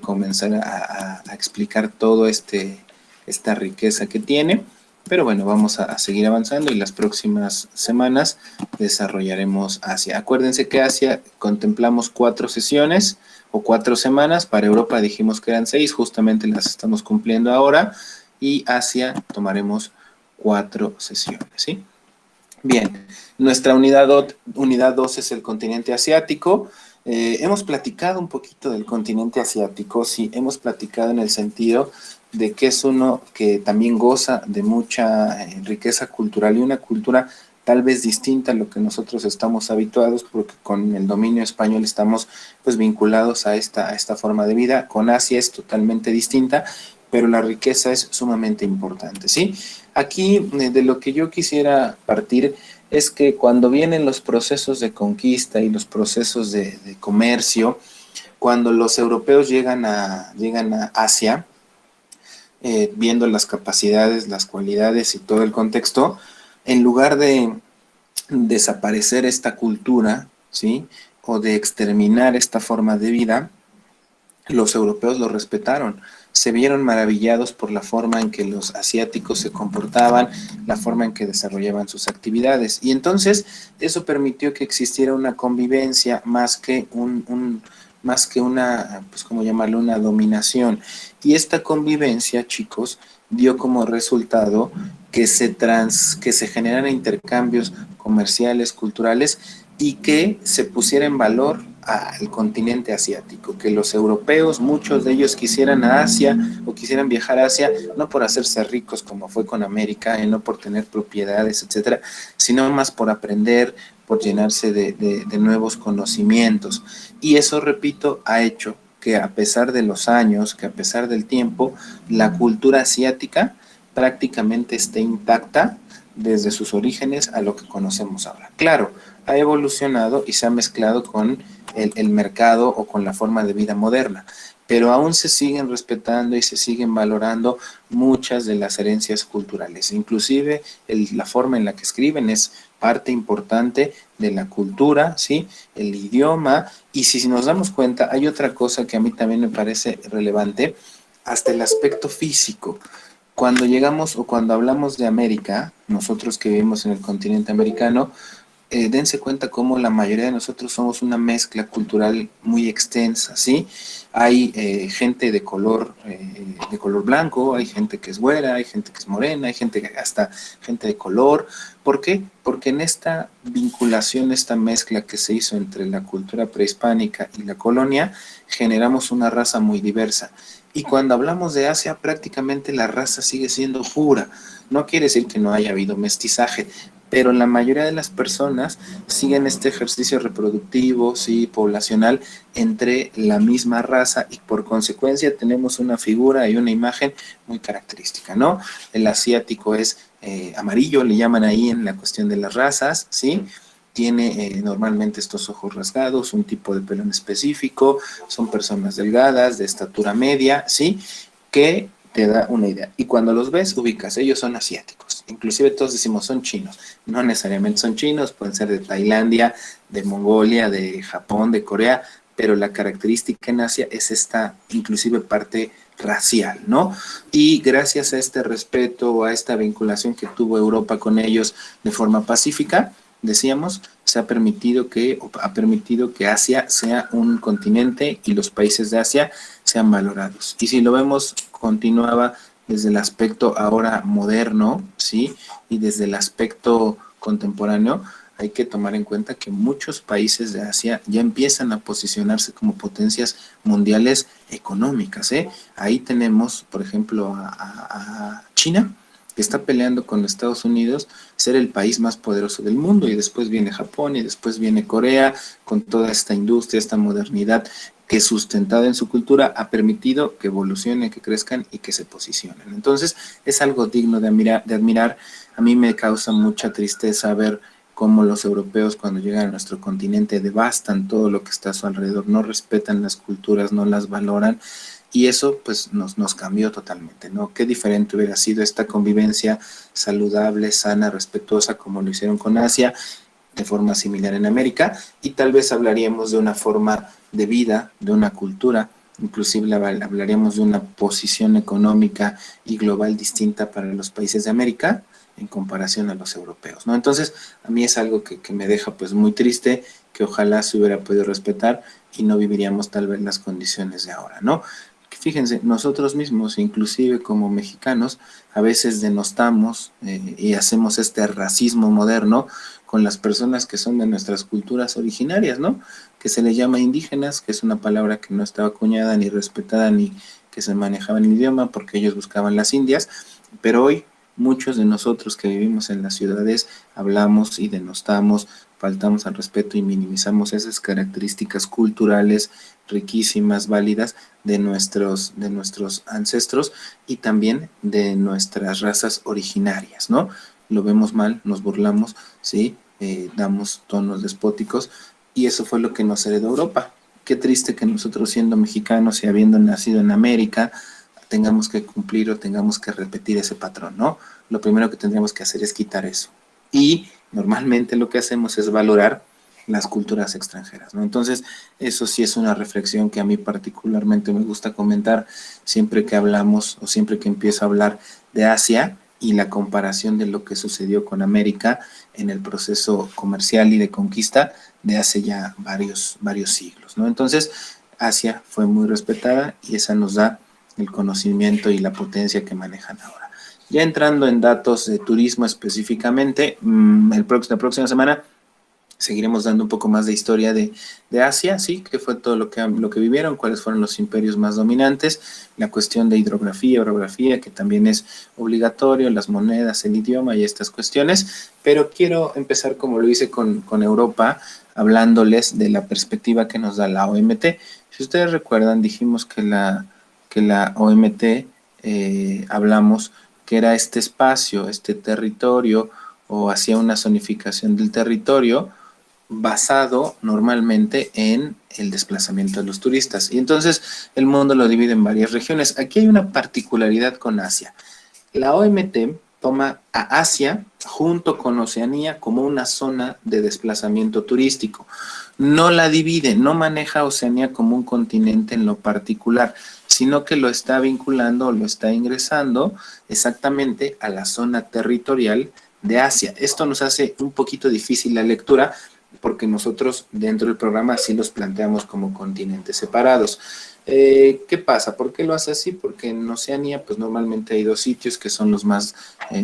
comenzar a explicar todo esta riqueza que tiene. Pero bueno, vamos a seguir avanzando, y las próximas semanas desarrollaremos Asia. Acuérdense que Asia contemplamos 4 sesiones o 4 semanas. Para Europa dijimos que eran 6, justamente las estamos cumpliendo ahora, y Asia tomaremos 4 sesiones, ¿sí? Bien, nuestra unidad 2 es el continente asiático. Hemos platicado un poquito del continente asiático, sí, hemos platicado en el sentido de que es uno que también goza de mucha riqueza cultural, y una cultura tal vez distinta a lo que nosotros estamos habituados, porque con el dominio español estamos pues vinculados a esta forma de vida. Con Asia es totalmente distinta, pero la riqueza es sumamente importante, ¿sí? Aquí de lo que yo quisiera partir es que cuando vienen los procesos de conquista y los procesos de comercio, cuando los europeos llegan a Asia, viendo las capacidades, las cualidades y todo el contexto, en lugar de desaparecer esta cultura, ¿sí? O de exterminar esta forma de vida, los europeos lo respetaron, se vieron maravillados por la forma en que los asiáticos se comportaban, la forma en que desarrollaban sus actividades. Y entonces eso permitió que existiera una convivencia más que más que una, pues cómo llamarlo, una dominación. Y esta convivencia, chicos, dio como resultado que se generaran intercambios comerciales, culturales, y que se pusiera en valor al continente asiático, que los europeos, muchos de ellos quisieran a Asia o quisieran viajar a Asia, no por hacerse ricos como fue con América, no por tener propiedades, etcétera, sino más por aprender, por llenarse de nuevos conocimientos. Y eso, repito, ha hecho que a pesar de los años, que a pesar del tiempo, la cultura asiática prácticamente esté intacta desde sus orígenes a lo que conocemos ahora. Claro, ha evolucionado y se ha mezclado con el mercado o con la forma de vida moderna, pero aún se siguen respetando y se siguen valorando muchas de las herencias culturales. Inclusive la forma en la que escriben es parte importante de la cultura, ¿sí? El idioma. Y si nos damos cuenta, hay otra cosa que a mí también me parece relevante, hasta el aspecto físico. Cuando llegamos o cuando hablamos de América, nosotros que vivimos en el continente americano, dense cuenta cómo la mayoría de nosotros somos una mezcla cultural muy extensa, ¿sí? Hay gente de color blanco, hay gente que es güera, hay gente que es morena, hay gente que hasta gente de color. ¿Por qué? Porque en esta vinculación, esta mezcla que se hizo entre la cultura prehispánica y la colonia, generamos una raza muy diversa. Y cuando hablamos de Asia, prácticamente la raza sigue siendo pura. No quiere decir que no haya habido mestizaje, pero la mayoría de las personas siguen este ejercicio reproductivo, sí, poblacional, entre la misma raza, y por consecuencia tenemos una figura y una imagen muy característica, ¿no? El asiático es amarillo, le llaman ahí en la cuestión de las razas, ¿sí? Tiene normalmente estos ojos rasgados, un tipo de pelo en específico, son personas delgadas, de estatura media, ¿sí? Que te da una idea. Y cuando los ves, ubicas, ellos son asiáticos. Inclusive todos decimos son chinos. No necesariamente son chinos, pueden ser de Tailandia, de Mongolia, de Japón, de Corea, pero la característica en Asia es esta inclusive parte racial, ¿no? Y gracias a este respeto, a esta vinculación que tuvo Europa con ellos de forma pacífica, decíamos, ha permitido que Asia sea un continente y los países de Asia sean valorados. Y si lo vemos, continuaba desde el aspecto ahora moderno, ¿sí? Y desde el aspecto contemporáneo, hay que tomar en cuenta que muchos países de Asia ya empiezan a posicionarse como potencias mundiales económicas, ¿eh? Ahí tenemos, por ejemplo, a China, que está peleando con Estados Unidos ser el país más poderoso del mundo, y después viene Japón y después viene Corea, con toda esta industria, esta modernidad que sustentada en su cultura ha permitido que evolucionen, que crezcan y que se posicionen. Entonces es algo digno de admirar. A mí me causa mucha tristeza ver cómo los europeos, cuando llegan a nuestro continente, devastan todo lo que está a su alrededor, no respetan las culturas, no las valoran, y eso pues nos cambió totalmente, ¿no? Qué diferente hubiera sido esta convivencia saludable, sana, respetuosa, como lo hicieron con Asia, de forma similar en América, y tal vez hablaríamos de una forma de vida, de una cultura, inclusive hablaríamos de una posición económica y global distinta para los países de América en comparación a los europeos, ¿no? Entonces, a mí es algo que me deja pues muy triste, que ojalá se hubiera podido respetar y no viviríamos tal vez las condiciones de ahora, ¿no? Fíjense, nosotros mismos, inclusive como mexicanos, a veces denostamos y hacemos este racismo moderno con las personas que son de nuestras culturas originarias, ¿no? Que se les llama indígenas, que es una palabra que no estaba acuñada ni respetada ni que se manejaba en el idioma porque ellos buscaban las Indias, pero hoy muchos de nosotros que vivimos en las ciudades hablamos y denostamos, faltamos al respeto y minimizamos esas características culturales riquísimas, válidas de nuestros ancestros y también de nuestras razas originarias, ¿no? Lo vemos mal, nos burlamos, ¿sí? Damos tonos despóticos, y eso fue lo que nos heredó Europa. Qué triste que nosotros, siendo mexicanos y habiendo nacido en América, tengamos que cumplir o tengamos que repetir ese patrón, ¿no? Lo primero que tendríamos que hacer es quitar eso. y normalmente lo que hacemos es valorar las culturas extranjeras, ¿no? Entonces, eso sí es una reflexión que a mí particularmente me gusta comentar siempre que hablamos o siempre que empiezo a hablar de Asia y la comparación de lo que sucedió con América en el proceso comercial y de conquista de hace ya varios siglos, ¿no? Entonces, Asia fue muy respetada y esa nos da el conocimiento y la potencia que manejan ahora. Ya entrando en datos de turismo específicamente, la próxima semana seguiremos dando un poco más de historia de Asia, ¿sí? ¿Qué fue todo lo que vivieron? ¿Cuáles fueron los imperios más dominantes? La cuestión de hidrografía, orografía, que también es obligatorio, las monedas, el idioma y estas cuestiones. Pero quiero empezar como lo hice con Europa, hablándoles de la perspectiva que nos da la OMT. Si ustedes recuerdan, dijimos que la OMT, hablamos que era este espacio, este territorio, o hacía una zonificación del territorio basado normalmente en el desplazamiento de los turistas. Y entonces el mundo lo divide en varias regiones. Aquí hay una particularidad con Asia. La OMT toma a Asia junto con Oceanía como una zona de desplazamiento turístico. No la divide, no maneja a Oceanía como un continente en lo particular, sino que lo está vinculando o lo está ingresando exactamente a la zona territorial de Asia. Esto nos hace un poquito difícil la lectura porque nosotros dentro del programa sí los planteamos como continentes separados. ¿Qué pasa? ¿Por qué lo hace así? Porque en Oceanía pues normalmente hay dos sitios que son los más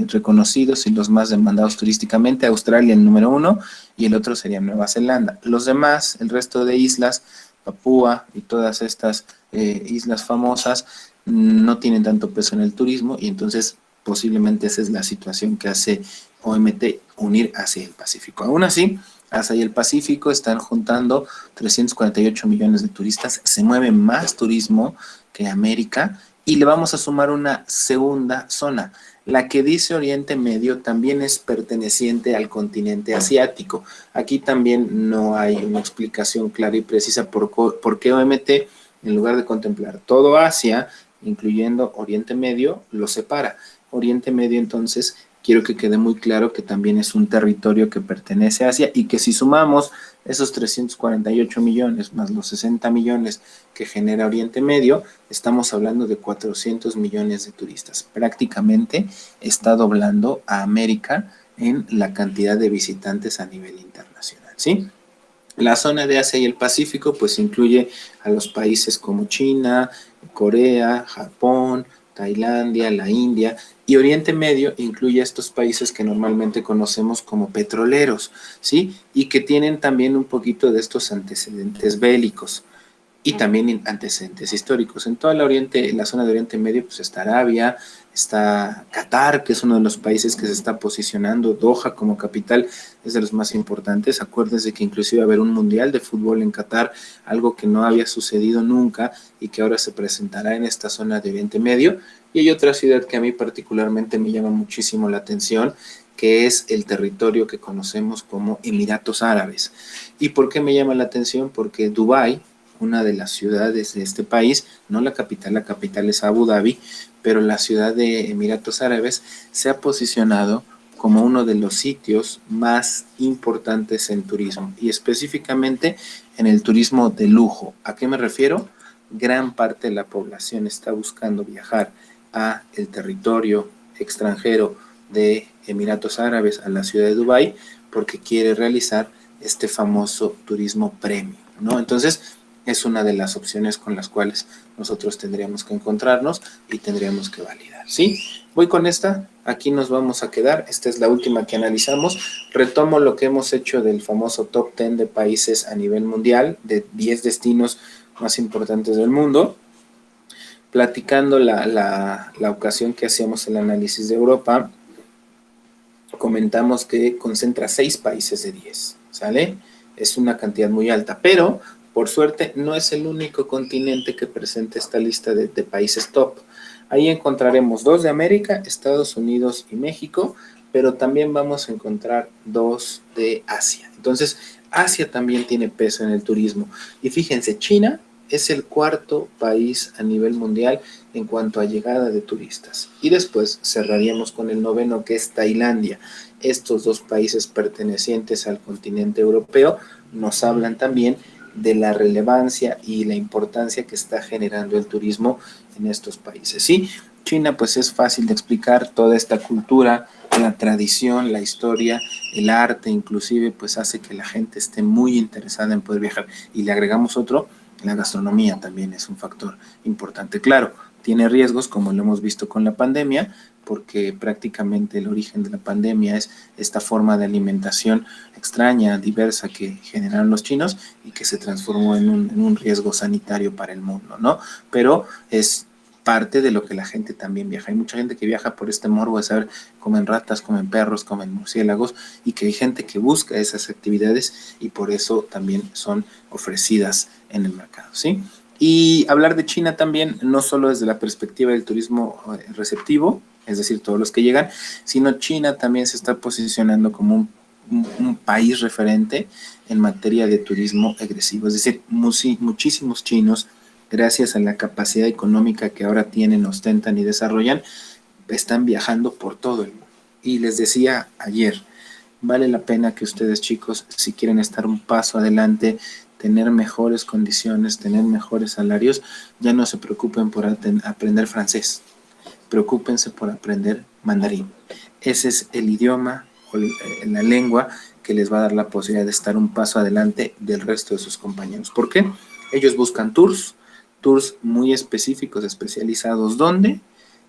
reconocidos y los más demandados turísticamente. Australia el número 1 y el otro sería Nueva Zelanda. Los demás, el resto de islas, Papúa y todas estas islas famosas no tienen tanto peso en el turismo y entonces posiblemente esa es la situación que hace OMT unir Asia y el Pacífico. Aún así, Asia y el Pacífico están juntando 348 millones de turistas, se mueve más turismo que América y le vamos a sumar una segunda zona. La que dice Oriente Medio también es perteneciente al continente asiático. Aquí también no hay una explicación clara y precisa por qué OMT, en lugar de contemplar todo Asia, incluyendo Oriente Medio, lo separa. Oriente Medio entonces quiero que quede muy claro que también es un territorio que pertenece a Asia y que si sumamos esos 348 millones más los 60 millones que genera Oriente Medio, estamos hablando de 400 millones de turistas. Prácticamente está doblando a América en la cantidad de visitantes a nivel internacional, ¿sí? La zona de Asia y el Pacífico pues incluye a los países como China, Corea, Japón, Tailandia, la India, y Oriente Medio incluye a estos países que normalmente conocemos como petroleros, ¿sí? Y que tienen también un poquito de estos antecedentes bélicos y también antecedentes históricos. En toda la zona de Oriente Medio, pues está Arabia, está Qatar, que es uno de los países que se está posicionando, Doha como capital es de los más importantes. Acuérdense que inclusive va a haber un mundial de fútbol en Qatar, algo que no había sucedido nunca y que ahora se presentará en esta zona de Oriente Medio. Y hay otra ciudad que a mí particularmente me llama muchísimo la atención, que es el territorio que conocemos como Emiratos Árabes. ¿Y por qué me llama la atención? Porque Dubái, una de las ciudades de este país, no la capital es Abu Dhabi, pero la ciudad de Emiratos Árabes se ha posicionado como uno de los sitios más importantes en turismo y específicamente en el turismo de lujo. ¿A qué me refiero? Gran parte de la población está buscando viajar a el territorio extranjero de Emiratos Árabes, a la ciudad de Dubái, porque quiere realizar este famoso turismo premium, ¿no? Entonces, es una de las opciones con las cuales nosotros tendríamos que encontrarnos y tendríamos que validar, ¿sí? Voy con esta, aquí nos vamos a quedar, esta es la última que analizamos, retomo lo que hemos hecho del famoso top 10 de países a nivel mundial, de 10 destinos más importantes del mundo, platicando la ocasión que hacíamos el análisis de Europa, comentamos que concentra 6 países de 10, ¿sale? Es una cantidad muy alta, pero por suerte no es el único continente que presenta esta lista de países top. Ahí encontraremos 2 de América, Estados Unidos y México, pero también vamos a encontrar 2 de Asia. Entonces, Asia también tiene peso en el turismo. Y fíjense, China es el cuarto país a nivel mundial en cuanto a llegada de turistas. Y después cerraríamos con el noveno, que es Tailandia. Estos dos países pertenecientes al continente europeo nos hablan también de la relevancia y la importancia que está generando el turismo en estos países. Sí, China pues es fácil de explicar, toda esta cultura, la tradición, la historia, el arte inclusive pues hace que la gente esté muy interesada en poder viajar. Y le agregamos otro, la gastronomía también es un factor importante. Claro, tiene riesgos como lo hemos visto con la pandemia, porque prácticamente el origen de la pandemia es esta forma de alimentación extraña, diversa que generaron los chinos y que se transformó en un riesgo sanitario para el mundo, ¿no? Pero es parte de lo que la gente también viaja. Hay mucha gente que viaja por este morbo de saber, comen ratas, comen perros, comen murciélagos, y que hay gente que busca esas actividades y por eso también son ofrecidas en el mercado, ¿sí? Y hablar de China también, no solo desde la perspectiva del turismo receptivo, es decir, todos los que llegan, sino China también se está posicionando como un país referente en materia de turismo agresivo. Es decir, muchísimos chinos, gracias a la capacidad económica que ahora tienen, ostentan y desarrollan, están viajando por todo el mundo. Y les decía ayer, vale la pena que ustedes, chicos, si quieren estar un paso adelante, tener mejores condiciones, tener mejores salarios, ya no se preocupen por aprender francés, preocúpense por aprender mandarín. Ese es el idioma o la lengua que les va a dar la posibilidad de estar un paso adelante del resto de sus compañeros. ¿Por qué? Ellos buscan tours muy específicos, especializados, donde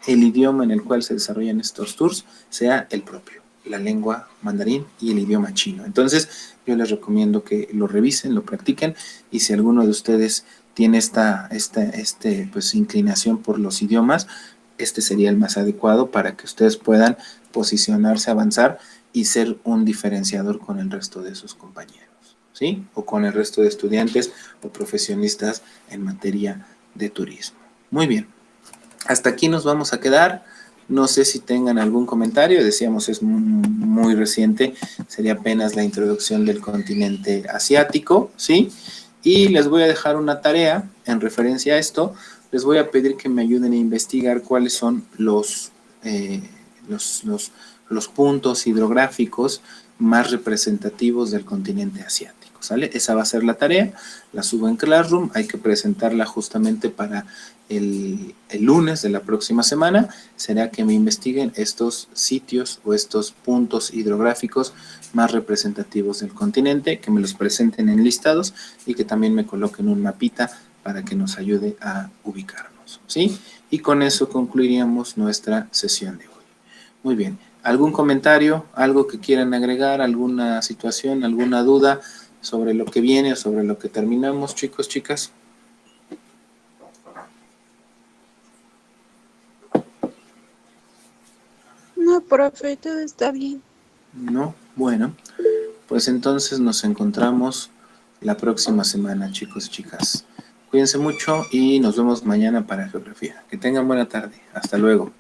el idioma en el cual se desarrollan estos tours sea el propio, la lengua mandarín y el idioma chino. Entonces, yo les recomiendo que lo revisen, lo practiquen, y si alguno de ustedes tiene pues, inclinación por los idiomas, este sería el más adecuado para que ustedes puedan posicionarse, avanzar y ser un diferenciador con el resto de sus compañeros, ¿sí? O con el resto de estudiantes o profesionistas en materia de turismo. Muy bien, hasta aquí nos vamos a quedar. No sé si tengan algún comentario, decíamos es muy reciente, sería apenas la introducción del continente asiático, ¿sí? Y les voy a dejar una tarea en referencia a esto. Les voy a pedir que me ayuden a investigar cuáles son los puntos hidrográficos más representativos del continente asiático, ¿sale? Esa va a ser la tarea, la subo en Classroom, hay que presentarla justamente para el lunes de la próxima semana. Será que me investiguen estos sitios o estos puntos hidrográficos más representativos del continente, que me los presenten en listados y que también me coloquen un mapita para que nos ayude a ubicarnos, ¿sí? Y con eso concluiríamos nuestra sesión de hoy. Muy bien, ¿algún comentario, algo que quieran agregar, alguna situación, alguna duda sobre lo que viene o sobre lo que terminamos, chicos, chicas? No, profe, todo está bien. No, bueno, pues entonces nos encontramos la próxima semana, chicos y chicas. Cuídense mucho y nos vemos mañana para geografía. Que tengan buena tarde. Hasta luego.